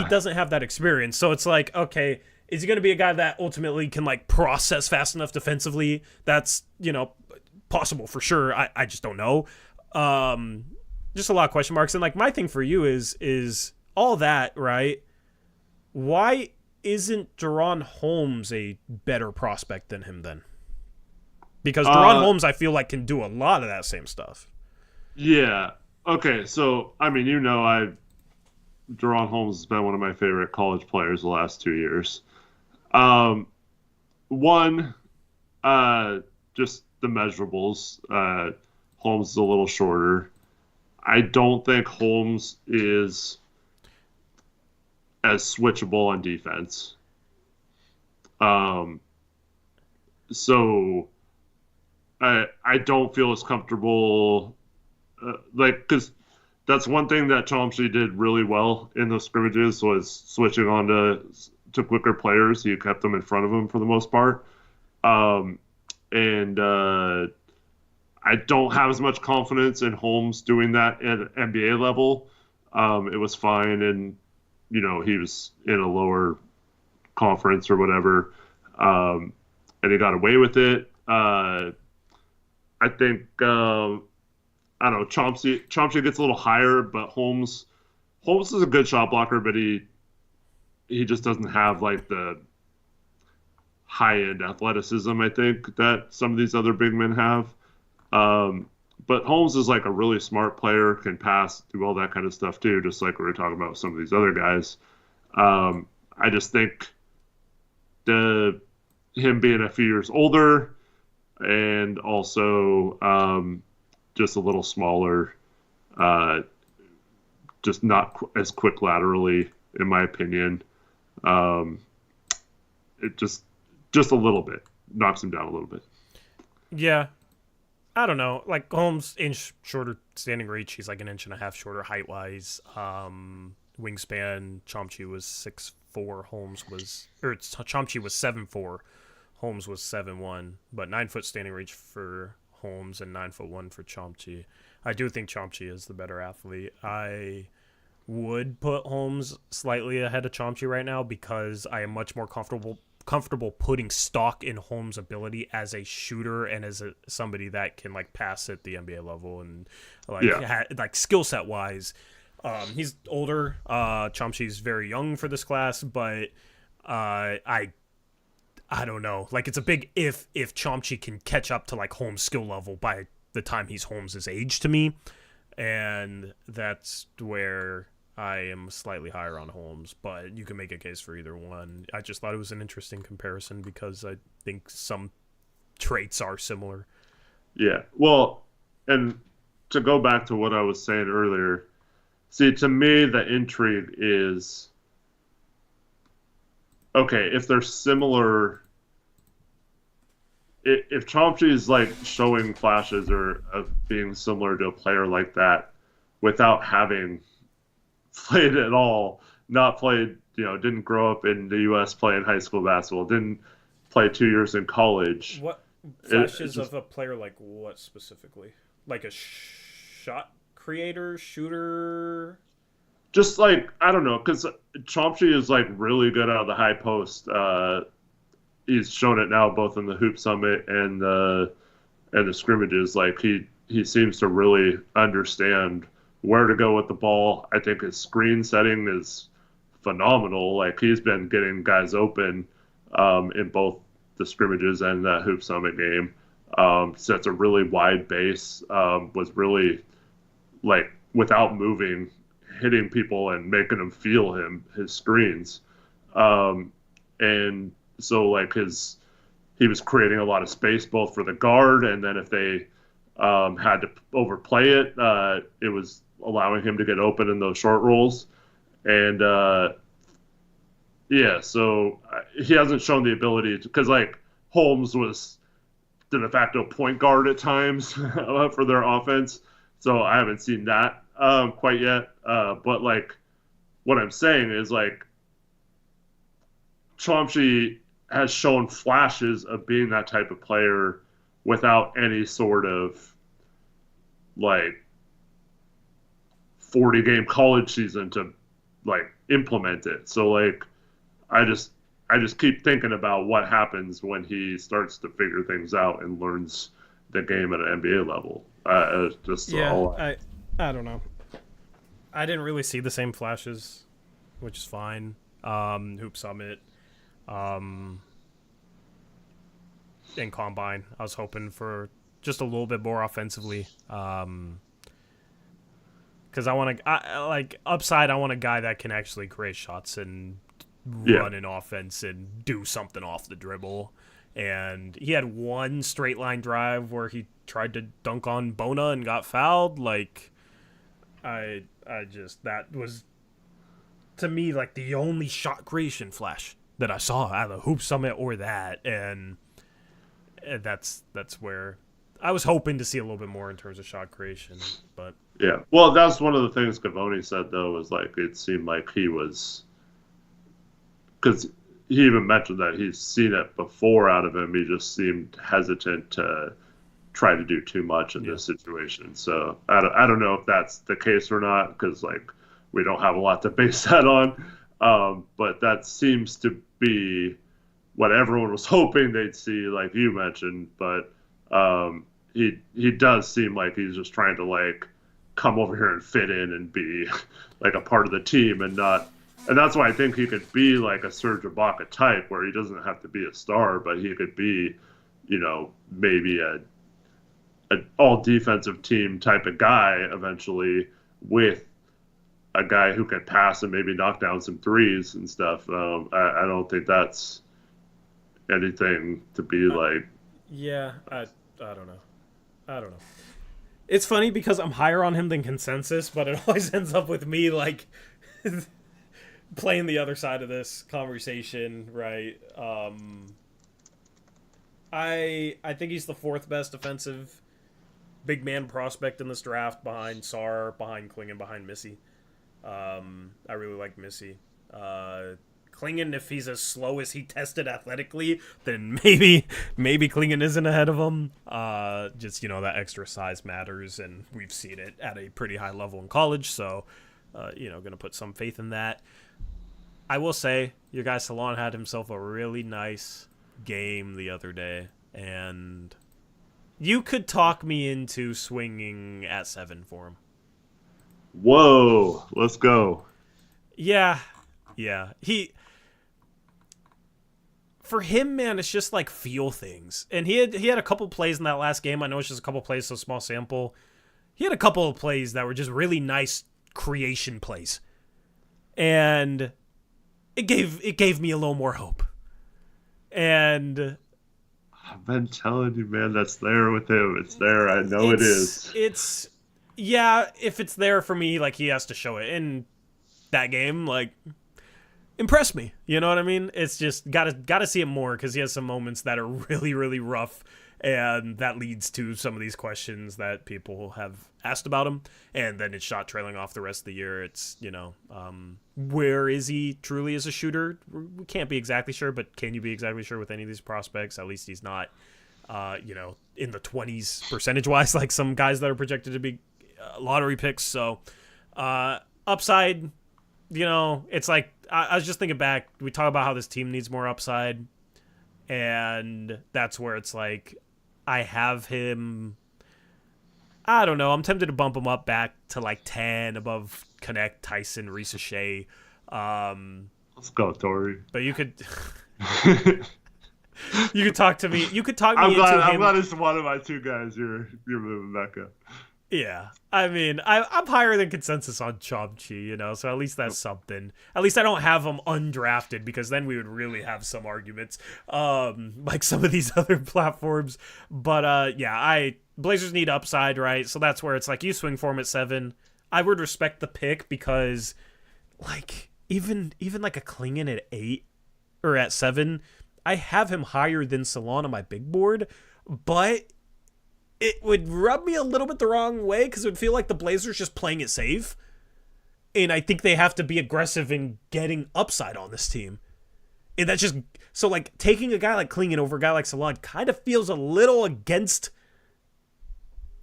doesn't have that experience. So it's like, okay, is he going to be a guy that ultimately can, like, process fast enough defensively? That's, you know, possible for sure. I just don't know. Just a lot of question marks. And, like, my thing for you is all that, right? Why isn't Deron Holmes a better prospect than him then? Because Deron Holmes, I feel like, can do a lot of that same stuff. Yeah. Okay, so, I mean, Deron Holmes has been one of my favorite college players the last 2 years. One, just the measurables. Holmes is a little shorter. I don't think Holmes is as switchable on defense. So I don't feel as comfortable, because that's one thing that Chomsky did really well in those scrimmages was switching on to quicker players. He kept them in front of him for the most part. I don't have as much confidence in Holmes doing that at NBA level. It was fine, and you know, he was in a lower conference or whatever, and he got away with it. I think I don't know. Chomsky gets a little higher, but Holmes is a good shot blocker, but he just doesn't have, like, the high end athleticism, I think, that some of these other big men have. But Holmes is, like, a really smart player, can pass, do all that kind of stuff too, just like we were talking about with some of these other guys. I just think him being a few years older and also just a little smaller, just not as quick laterally, in my opinion. It just a little bit knocks him down a little bit. Yeah. I don't know. Like, Holmes, inch shorter standing reach. He's like an inch and a half shorter height-wise. Wingspan, Chomsky was 6'4". Chomsky was 7'4". Holmes was 7'1", but 9-foot standing reach for Holmes and 9'1" for Chomsky. I do think Chomsky is the better athlete. I would put Holmes slightly ahead of Chomsky right now because I am much more comfortable putting stock in Holmes' ability as a shooter and as somebody that can, like, pass at the NBA level and, like, like skill set wise. He's older. Chomsky's very young for this class, but I don't know. Like, it's a big if Chomsky can catch up to, like, Holmes' skill level by the time he's Holmes' age to me, and that's where I am slightly higher on Holmes, but you can make a case for either one. I just thought it was an interesting comparison because I think some traits are similar. Yeah. Well, and to go back to what I was saying earlier, see, to me, the intrigue is, okay, if they're similar if Chomsky is like showing flashes or of being similar to a player like that without having played at all, not played, didn't grow up in the U.S. playing high school basketball, didn't play 2 years in college. What flashes of a player like what specifically? Like a shot creator, shooter? Just like, I don't know, because Chomsky is like really good out of the high post. He's shown it now both in the Hoop Summit and the scrimmages. Like he seems to really understand where to go with the ball. I think his screen setting is phenomenal. Like he's been getting guys open in both the scrimmages and that Hoop Summit game. Sets a really wide base. Was really like without moving, hitting people and making them feel his screens. And so like he was creating a lot of space both for the guard, and then if they had to overplay it, it was allowing him to get open in those short rolls. And so he hasn't shown the ability to, because like Holmes was the de facto point guard at times for their offense. So I haven't seen that quite yet. But like what I'm saying is like Chomsky has shown flashes of being that type of player without any sort of like 40-game college season to like implement it. So like I just keep thinking about what happens when he starts to figure things out and learns the game at an NBA level. I don't know. I didn't really see the same flashes, which is fine. Hoop Summit, in Combine, I was hoping for just a little bit more offensively. Because I want upside. I want a guy that can actually create shots and run an offense and do something off the dribble. And he had one straight line drive where he tried to dunk on Bona and got fouled. Like, that was, to me, like the only shot creation flash that I saw out of the Hoop Summit or that. And that's where I was hoping to see a little bit more in terms of shot creation. But yeah, well, that's one of the things Cavoni said, though, was like it seemed like he was, because he even mentioned that he's seen it before out of him. He just seemed hesitant to try to do too much in this situation. So I don't know if that's the case or not, because like we don't have a lot to base that on. But that seems to be what everyone was hoping they'd see, like you mentioned. But he does seem like he's just trying to like come over here and fit in and be like a part of the team and not. And that's why I think he could be like a Serge Ibaka type, where he doesn't have to be a star, but he could be, maybe an all defensive team type of guy eventually, with a guy who can pass and maybe knock down some threes and stuff. I don't think that's anything to be like. Yeah, I don't know. It's funny because I'm higher on him than consensus, but it always ends up with me like playing the other side of this conversation, right? I think he's the fourth best offensive big man prospect in this draft, behind Sarr, behind Klingon, behind Missy. I really like Missy. Klingon, if he's as slow as he tested athletically, then maybe Klingon isn't ahead of him. Just, that extra size matters, and we've seen it at a pretty high level in college, so, going to put some faith in that. I will say, your guy Salon had himself a really nice game the other day, and you could talk me into swinging at 7 for him. Whoa, let's go. Yeah. For him, man, it's just like feel things. And he had a couple plays in that last game. I know it's just a couple plays, so small sample. He had a couple of plays that were just really nice creation plays. And it gave me a little more hope. And I've been telling you, man, that's there with him. It's there. I know it is. Yeah, if it's there for me, like he has to show it. In that game, like impress me. You know what I mean? It's just gotta see it more because he has some moments that are really, really rough, and that leads to some of these questions that people have asked about him, and then it's shot trailing off the rest of the year. It's, where is he truly as a shooter? We can't be exactly sure, but can you be exactly sure with any of these prospects? At least he's not, in the 20s percentage-wise, like some guys that are projected to be lottery picks. So, upside, it's like, I was just thinking back, we talk about how this team needs more upside, and that's where it's like, I have him, I don't know, I'm tempted to bump him up back to like 10 above Connect, Tyson, Reese Shea. Let's go, Tori. But you could you could talk to me. You could talk me into him. I'm glad it's one of my two guys you're moving back up. Yeah, I mean, I'm higher than consensus on Chomchi, so at least that's something. At least I don't have him undrafted, because then we would really have some arguments, like some of these other platforms. But Blazers need upside, right? So that's where it's like, you swing for him at 7. I would respect the pick because, like, even like a Klingon at 8 or at 7, I have him higher than Salon on my big board, but it would rub me a little bit the wrong way because it would feel like the Blazers just playing it safe. And I think they have to be aggressive in getting upside on this team. And that's just, so like taking a guy like Klingon over a guy like Salon kind of feels a little against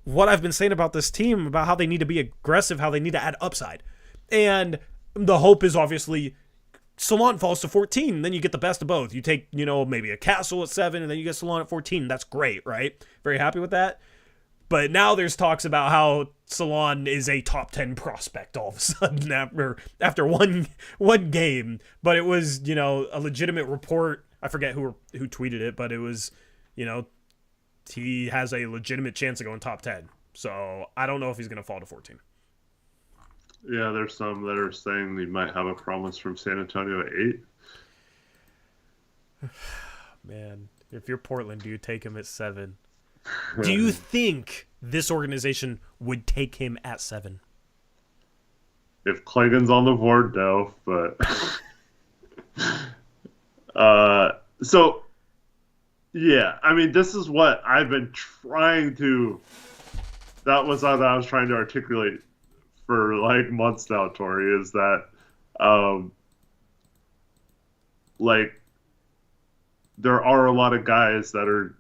what I've been saying about this team, about how they need to be aggressive, how they need to add upside. And the hope is obviously Salon falls to 14, then you get the best of both. You take, maybe a Castle at 7, and then you get Salon at 14. That's great, right? Very happy with that. But now there's talks about how Salon is a top 10 prospect all of a sudden after one game. But it was, a legitimate report. I forget who tweeted it, but it was, he has a legitimate chance of going top 10. So I don't know if he's going to fall to 14. Yeah, there's some that are saying he might have a promise from San Antonio at 8. Man, if you're Portland, do you take him at 7? Do you think this organization would take him at 7? If Klingon's on the board, no. But so yeah, I mean, this is what I've been trying to. That was what I was trying to articulate for like months now, Tori, is that like there are a lot of guys that are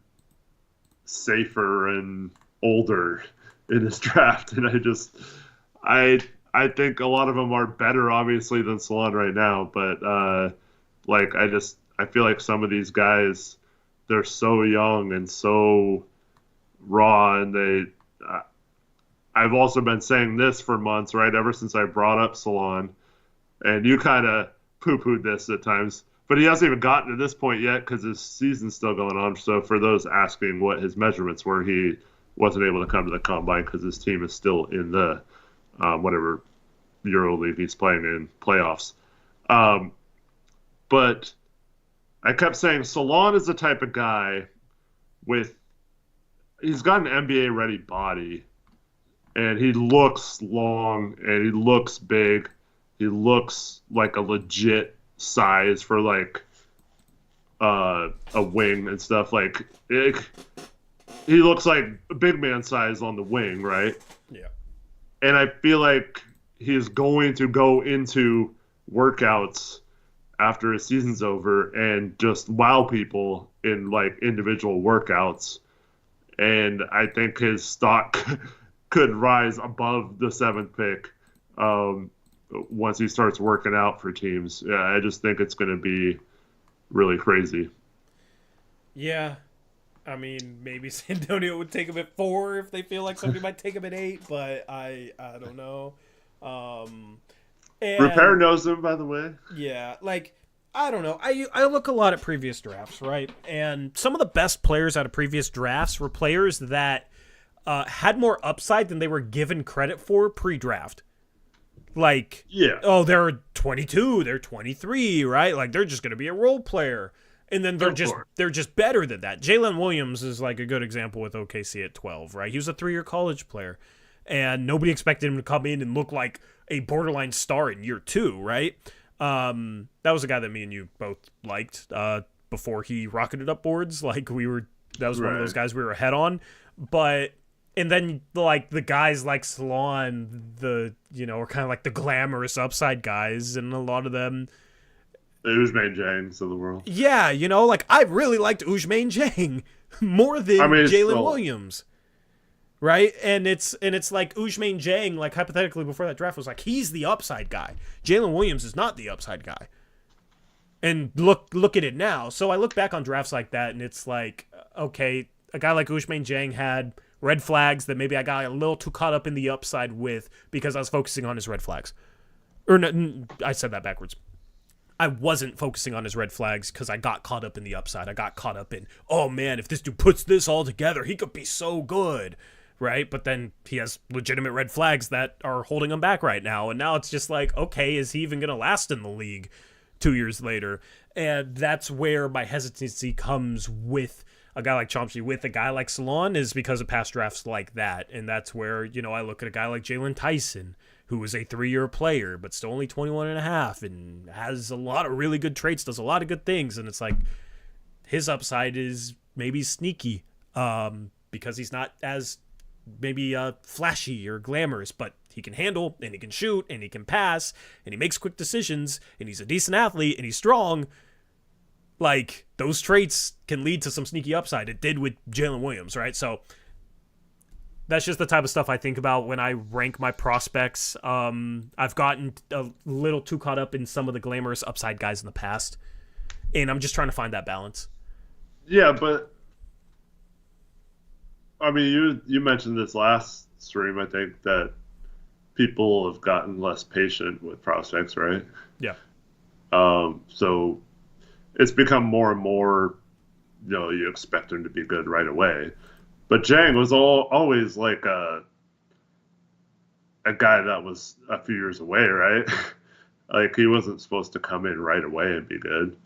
safer and older in this draft, and I think a lot of them are better obviously than Salon right now, but I feel like some of these guys, they're so young and so raw, and I've also been saying this for months, right? Ever since I brought up Salon, and you kind of poo-pooed this at times, but he hasn't even gotten to this point yet because his season's still going on. So for those asking what his measurements were, he wasn't able to come to the combine because his team is still in the whatever EuroLeague he's playing in playoffs. But I kept saying Salon is the type of guy he's got an NBA-ready body. And he looks long, and he looks big. He looks like a legit size for like a wing and stuff. Like he looks like a big man size on the wing, right? Yeah. And I feel like he's going to go into workouts after his season's over and just wow people in like individual workouts. And I think his stock could rise above the 7th pick once he starts working out for teams. Yeah, I just think it's going to be really crazy. Yeah. I mean, maybe San Antonio would take him at 4 if they feel like somebody might take him at 8, but I don't know. Repair knows him, by the way. Yeah, like, I don't know. I look a lot at previous drafts, right? And some of the best players out of previous drafts were players that had more upside than they were given credit for pre-draft. Like, yeah. Oh, they're 22, they're 23, right? Like, they're just going to be a role player. And then they're just better than that. Jalen Williams is like a good example with OKC at 12, right? He was a 3-year college player, and nobody expected him to come in and look like a borderline star in year 2, right? That was a guy that me and you both liked before he rocketed up boards. Like that was one of those guys we were ahead on. But and then like the guys like Salon, are kind of like the glamorous upside guys, and a lot of them. The Ousmane Jangs of the world. Yeah, like I really liked Ousmane Jang more than Jalen Williams. Right? And it's like Ousmane Jang, like hypothetically before that draft was like he's the upside guy. Jalen Williams is not the upside guy. And look at it now. So I look back on drafts like that and it's like, okay, a guy like Ousmane Jang had red flags that maybe I got a little too caught up in the upside with because I was focusing on his red flags. Or no, I said that backwards. I wasn't focusing on his red flags because I got caught up in the upside. I got caught up in, oh man, if this dude puts this all together, he could be so good. Right? But then he has legitimate red flags that are holding him back right now. And now it's just like, okay, is he even going to last in the league 2 years later? And that's where my hesitancy comes with a guy like Chomsky, with a guy like Salon, is because of past drafts like that. And that's where, I look at a guy like Jalen Tyson, who is a 3-year player, but still only 21 and a half and has a lot of really good traits, does a lot of good things. And it's like his upside is maybe sneaky because he's not as maybe flashy or glamorous, but he can handle and he can shoot and he can pass and he makes quick decisions and he's a decent athlete and he's strong. Like those traits can lead to some sneaky upside. It did with Jalen Williams, right? So that's just the type of stuff I think about when I rank my prospects. I've gotten a little too caught up in some of the glamorous upside guys in the past, and I'm just trying to find that balance. Yeah, but I mean, you mentioned this last stream, I think, that people have gotten less patient with prospects, right? Yeah. So it's become more and more, you expect them to be good right away. But Jang was always like a guy that was a few years away, right? Like he wasn't supposed to come in right away and be good.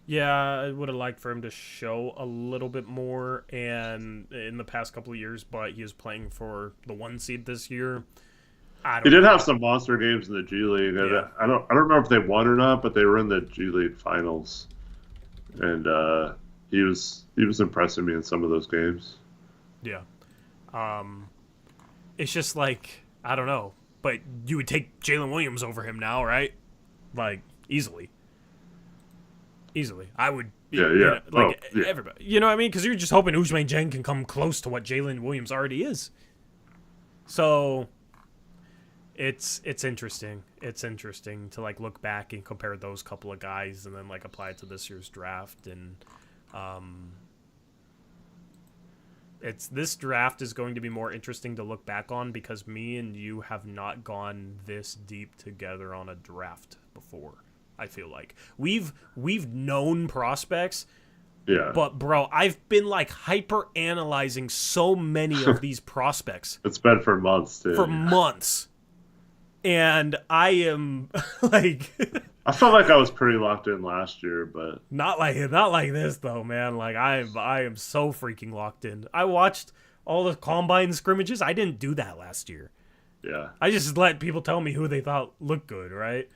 Yeah, I would have liked for him to show a little bit more and in the past couple of years, but he was playing for the 1 seed this year. He did have some monster games in the G League. Yeah. I don't remember if they won or not, but they were in the G League finals, and he was impressing me in some of those games. Yeah, it's just like I don't know, but you would take Jalen Williams over him now, right? Like easily. I would. Yeah. Everybody. You know what I mean? Because you're just hoping Ousmane Jang can come close to what Jalen Williams already is. So it's interesting. It's interesting to like look back and compare those couple of guys and then like apply it to this year's draft. And this draft is going to be more interesting to look back on because me and you have not gone this deep together on a draft before. I feel like we've known prospects, yeah. But bro, I've been like hyper analyzing so many of these prospects. It's been for months, dude. For months, and I am like, I felt like I was pretty locked in last year, but not like this though, man. Like I am so freaking locked in. I watched all the combine scrimmages. I didn't do that last year. Yeah, I just let people tell me who they thought looked good, right?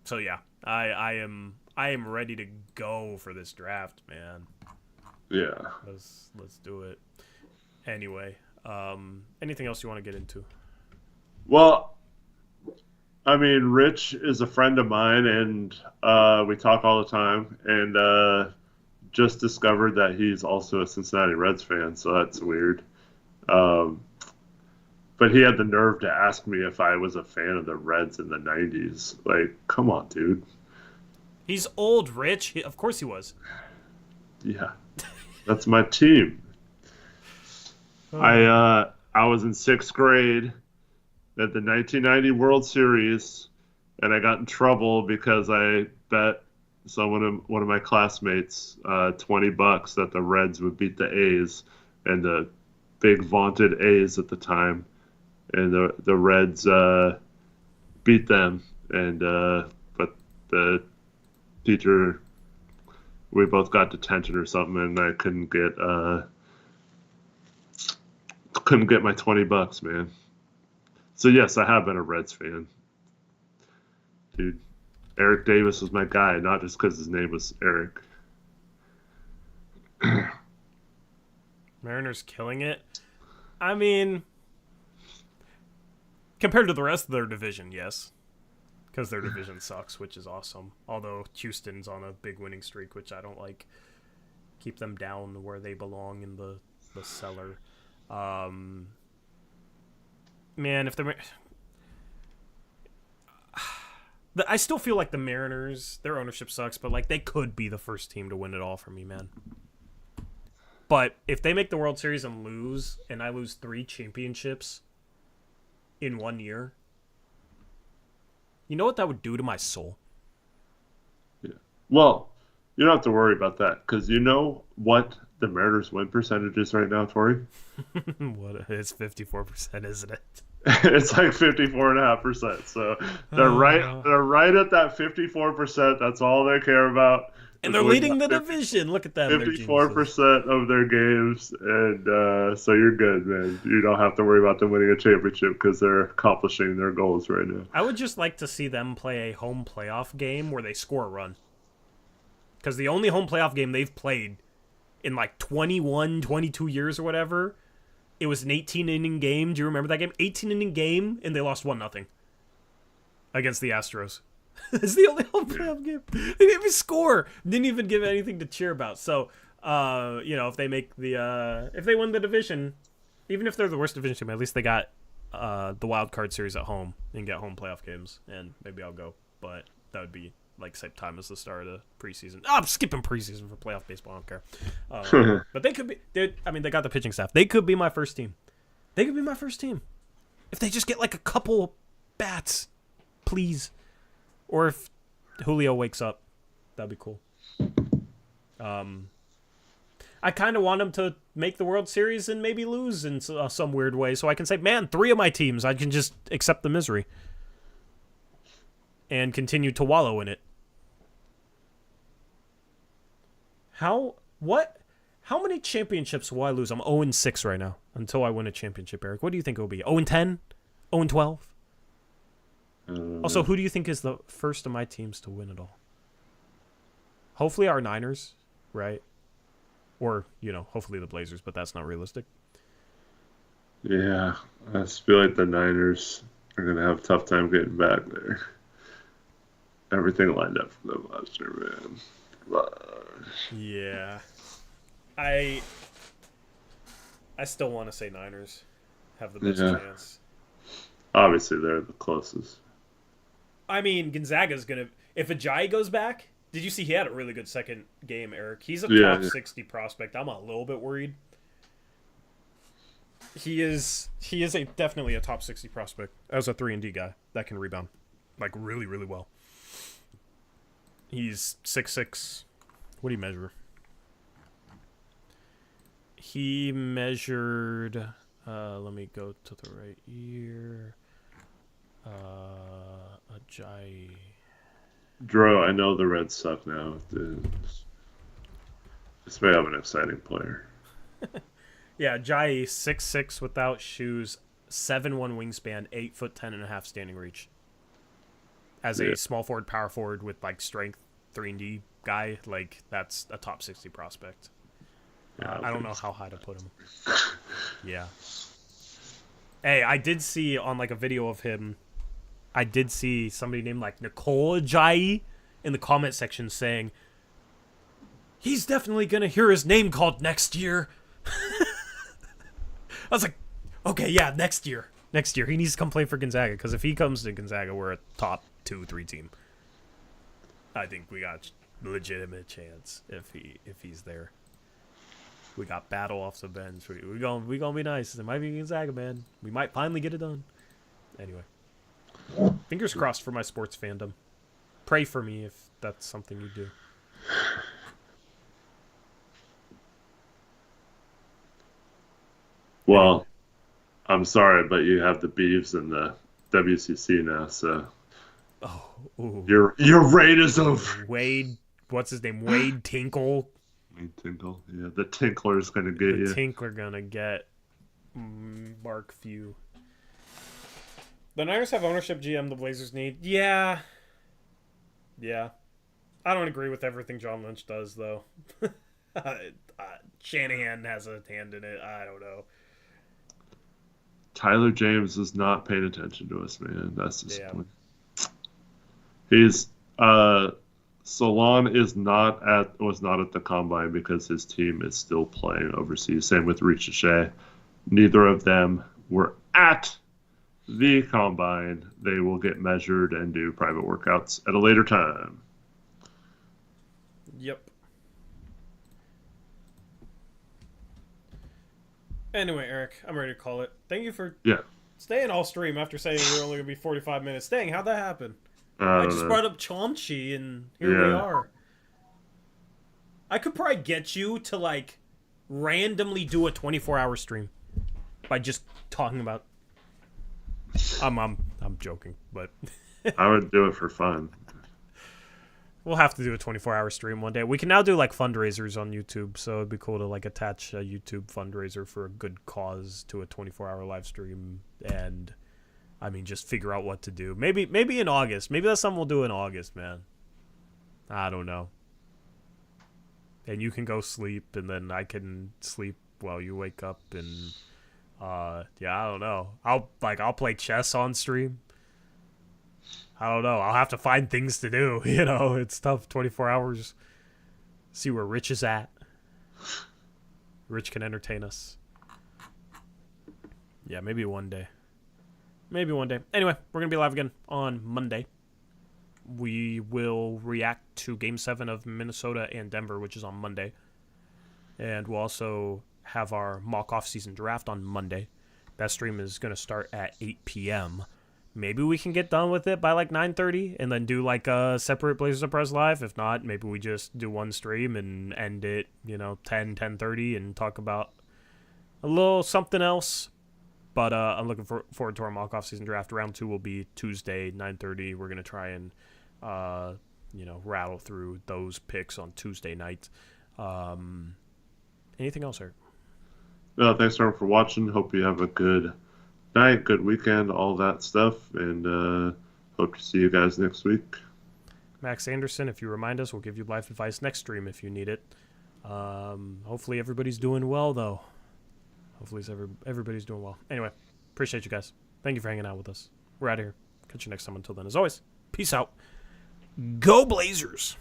So yeah, I am ready to go for this draft, man. Yeah. Let's do it. Anyway, anything else you want to get into? Well, I mean, Rich is a friend of mine, and we talk all the time, and just discovered that he's also a Cincinnati Reds fan, so that's weird. But he had the nerve to ask me if I was a fan of the Reds in the 90s. Like, come on, dude. He's old, Rich. Of course he was. Yeah. That's my team. I was in 6th grade at the 1990 World Series, and I got in trouble because I bet one of my classmates $20 that the Reds would beat the A's, and the big vaunted A's at the time. And the Reds beat them, and but the teacher, we both got detention or something, and I couldn't get my $20, man. So yes, I have been a Reds fan, dude. Eric Davis was my guy, not just because his name was Eric. Mariners killing it. I mean, compared to the rest of their division, yes. Because their division sucks, which is awesome. Although Houston's on a big winning streak, which I don't like. Keep them down where they belong in the cellar. Man, if they're... I still feel like the Mariners, their ownership sucks, but like they could be the first team to win it all for me, man. But if they make the World Series and lose, and I lose 3 championships in 1 year, you know what that would do to my soul? Yeah. Well, you don't have to worry about that because you know what the Mariners win percentage is right now, Tori? What? It's 54%, isn't it? It's like 54.5%. So they're right at that 54%. That's all they care about. And they're leading the division. Look at them. 54% of their games, and so you're good, man. You don't have to worry about them winning a championship because they're accomplishing their goals right now. I would just like to see them play a home playoff game where they score a run. Because the only home playoff game they've played in like 21, 22 years or whatever, it was an 18-inning game. Do you remember that game? 18-inning game, and they lost 1-0 against the Astros. It's the only home playoff game. They didn't even score. Didn't even give anything to cheer about. So, if they make if they win the division, even if they're the worst division team, at least they got the wild card series at home and get home playoff games. And maybe I'll go, but that would be like same time as the start of the preseason. Oh, I'm skipping preseason for playoff baseball. I don't care. But they could be. They got the pitching staff. They could be my first team. They could be my first team if they just get like a couple bats, please. Or if Julio wakes up, that'd be cool. I kind of want him to make the World Series and maybe lose in some weird way, so I can say, man, 3 of my teams, I can just accept the misery and continue to wallow in it. How many championships will I lose? I'm 0-6 right now until I win a championship, Eric. What do you think it will be? 0-10? 0-12? Also, who do you think is the first of my teams to win it all? Hopefully our Niners, right? Or, hopefully the Blazers, but that's not realistic. Yeah, I just feel like the Niners are going to have a tough time getting back there. Everything lined up for them last year, man. Yeah. I still want to say Niners have the best chance. Obviously, they're the closest. I mean, Gonzaga's going to... If Ajayi goes back... Did you see he had a really good second game, Eric? He's a top 60 prospect. I'm a little bit worried. He is definitely a top 60 prospect as a 3-and-D guy that can rebound. Like, really, really well. He's 6'6". What do you measure? He measured... let me go to the right year. Ajayi. Dro, I know the Reds suck now. This may have an exciting player. Yeah, Ajayi, 6'6" without shoes, 7'1" wingspan, 8'10.5" standing reach. As a small forward, power forward with like strength, 3-and-D guy, like that's a top 60 prospect. I don't know how high to put him. Yeah. Hey, I did see on like a video of him. I did see somebody named like Nicole Ajayi in the comment section saying, he's definitely going to hear his name called next year. I was like, okay, yeah, next year. Next year. He needs to come play for Gonzaga because if he comes to Gonzaga, we're a top 2-3 team. I think we got a legitimate chance if he's there. We got Battle off the bench. We gonna be nice. It might be Gonzaga, man. We might finally get it done. Anyway. Fingers crossed for my sports fandom. Pray for me if that's something you do. Well, I'm sorry, but you have the Beavs and the WCC now, so your reign is over. Wade, what's his name? Wade Tinkle. Wade Tinkle, yeah, the Tinkler's gonna get you. The Tinkler gonna get Mark Few. The Niners have ownership GM the Blazers need. Yeah. Yeah. I don't agree with everything John Lynch does, though. Shanahan has a hand in it. I don't know. Tyler James is not paying attention to us, man. That's disappointing. Yeah. He's Solon was not at the combine because his team is still playing overseas. Same with Ricochet. Neither of them were at the combine. They will get measured and do private workouts at a later time. Yep. Anyway, Eric, I'm ready to call it. Thank you for staying all stream after saying we were only going to be 45 minutes. Staying, how'd that happen? I just brought up Chomchi, and here we are. I could probably get you to, like, randomly do a 24-hour stream by just talking about... I'm joking, but... I would do it for fun. We'll have to do a 24-hour stream one day. We can now do, like, fundraisers on YouTube, so it'd be cool to, like, attach a YouTube fundraiser for a good cause to a 24-hour live stream, and, I mean, just figure out what to do. Maybe in August. Maybe that's something we'll do in August, man. I don't know. And you can go sleep, and then I can sleep while you wake up, and, yeah, I don't know. I'll play chess on stream. I don't know. I'll have to find things to do. You know, it's tough. 24 hours. See where Rich is at. Rich can entertain us. Yeah, maybe one day. Maybe one day. Anyway, we're going to be live again on Monday. We will react to Game 7 of Minnesota and Denver, which is on Monday. And we'll also have our mock off-season draft on Monday. That stream is going to start at 8 p.m., Maybe we can get done with it by like 9:30 and then do like a separate Blazers Uprise live. If not, maybe we just do one stream and end it, 10:30 and talk about a little something else. But I'm looking forward to our mock off-season draft. Round 2 will be Tuesday, 9:30. We're going to try and, rattle through those picks on Tuesday night. Anything else, Eric? No, thanks everyone for watching. Hope you have a good night, good weekend, all that stuff, and hope to see you guys next week. Max Anderson, if you remind us, we'll give you life advice next stream if you need it. Hopefully everybody's doing well, though. Hopefully everybody's doing well. Anyway, appreciate you guys. Thank you for hanging out with us. We're out of here. Catch you next time. Until then, as always, peace out. Go Blazers!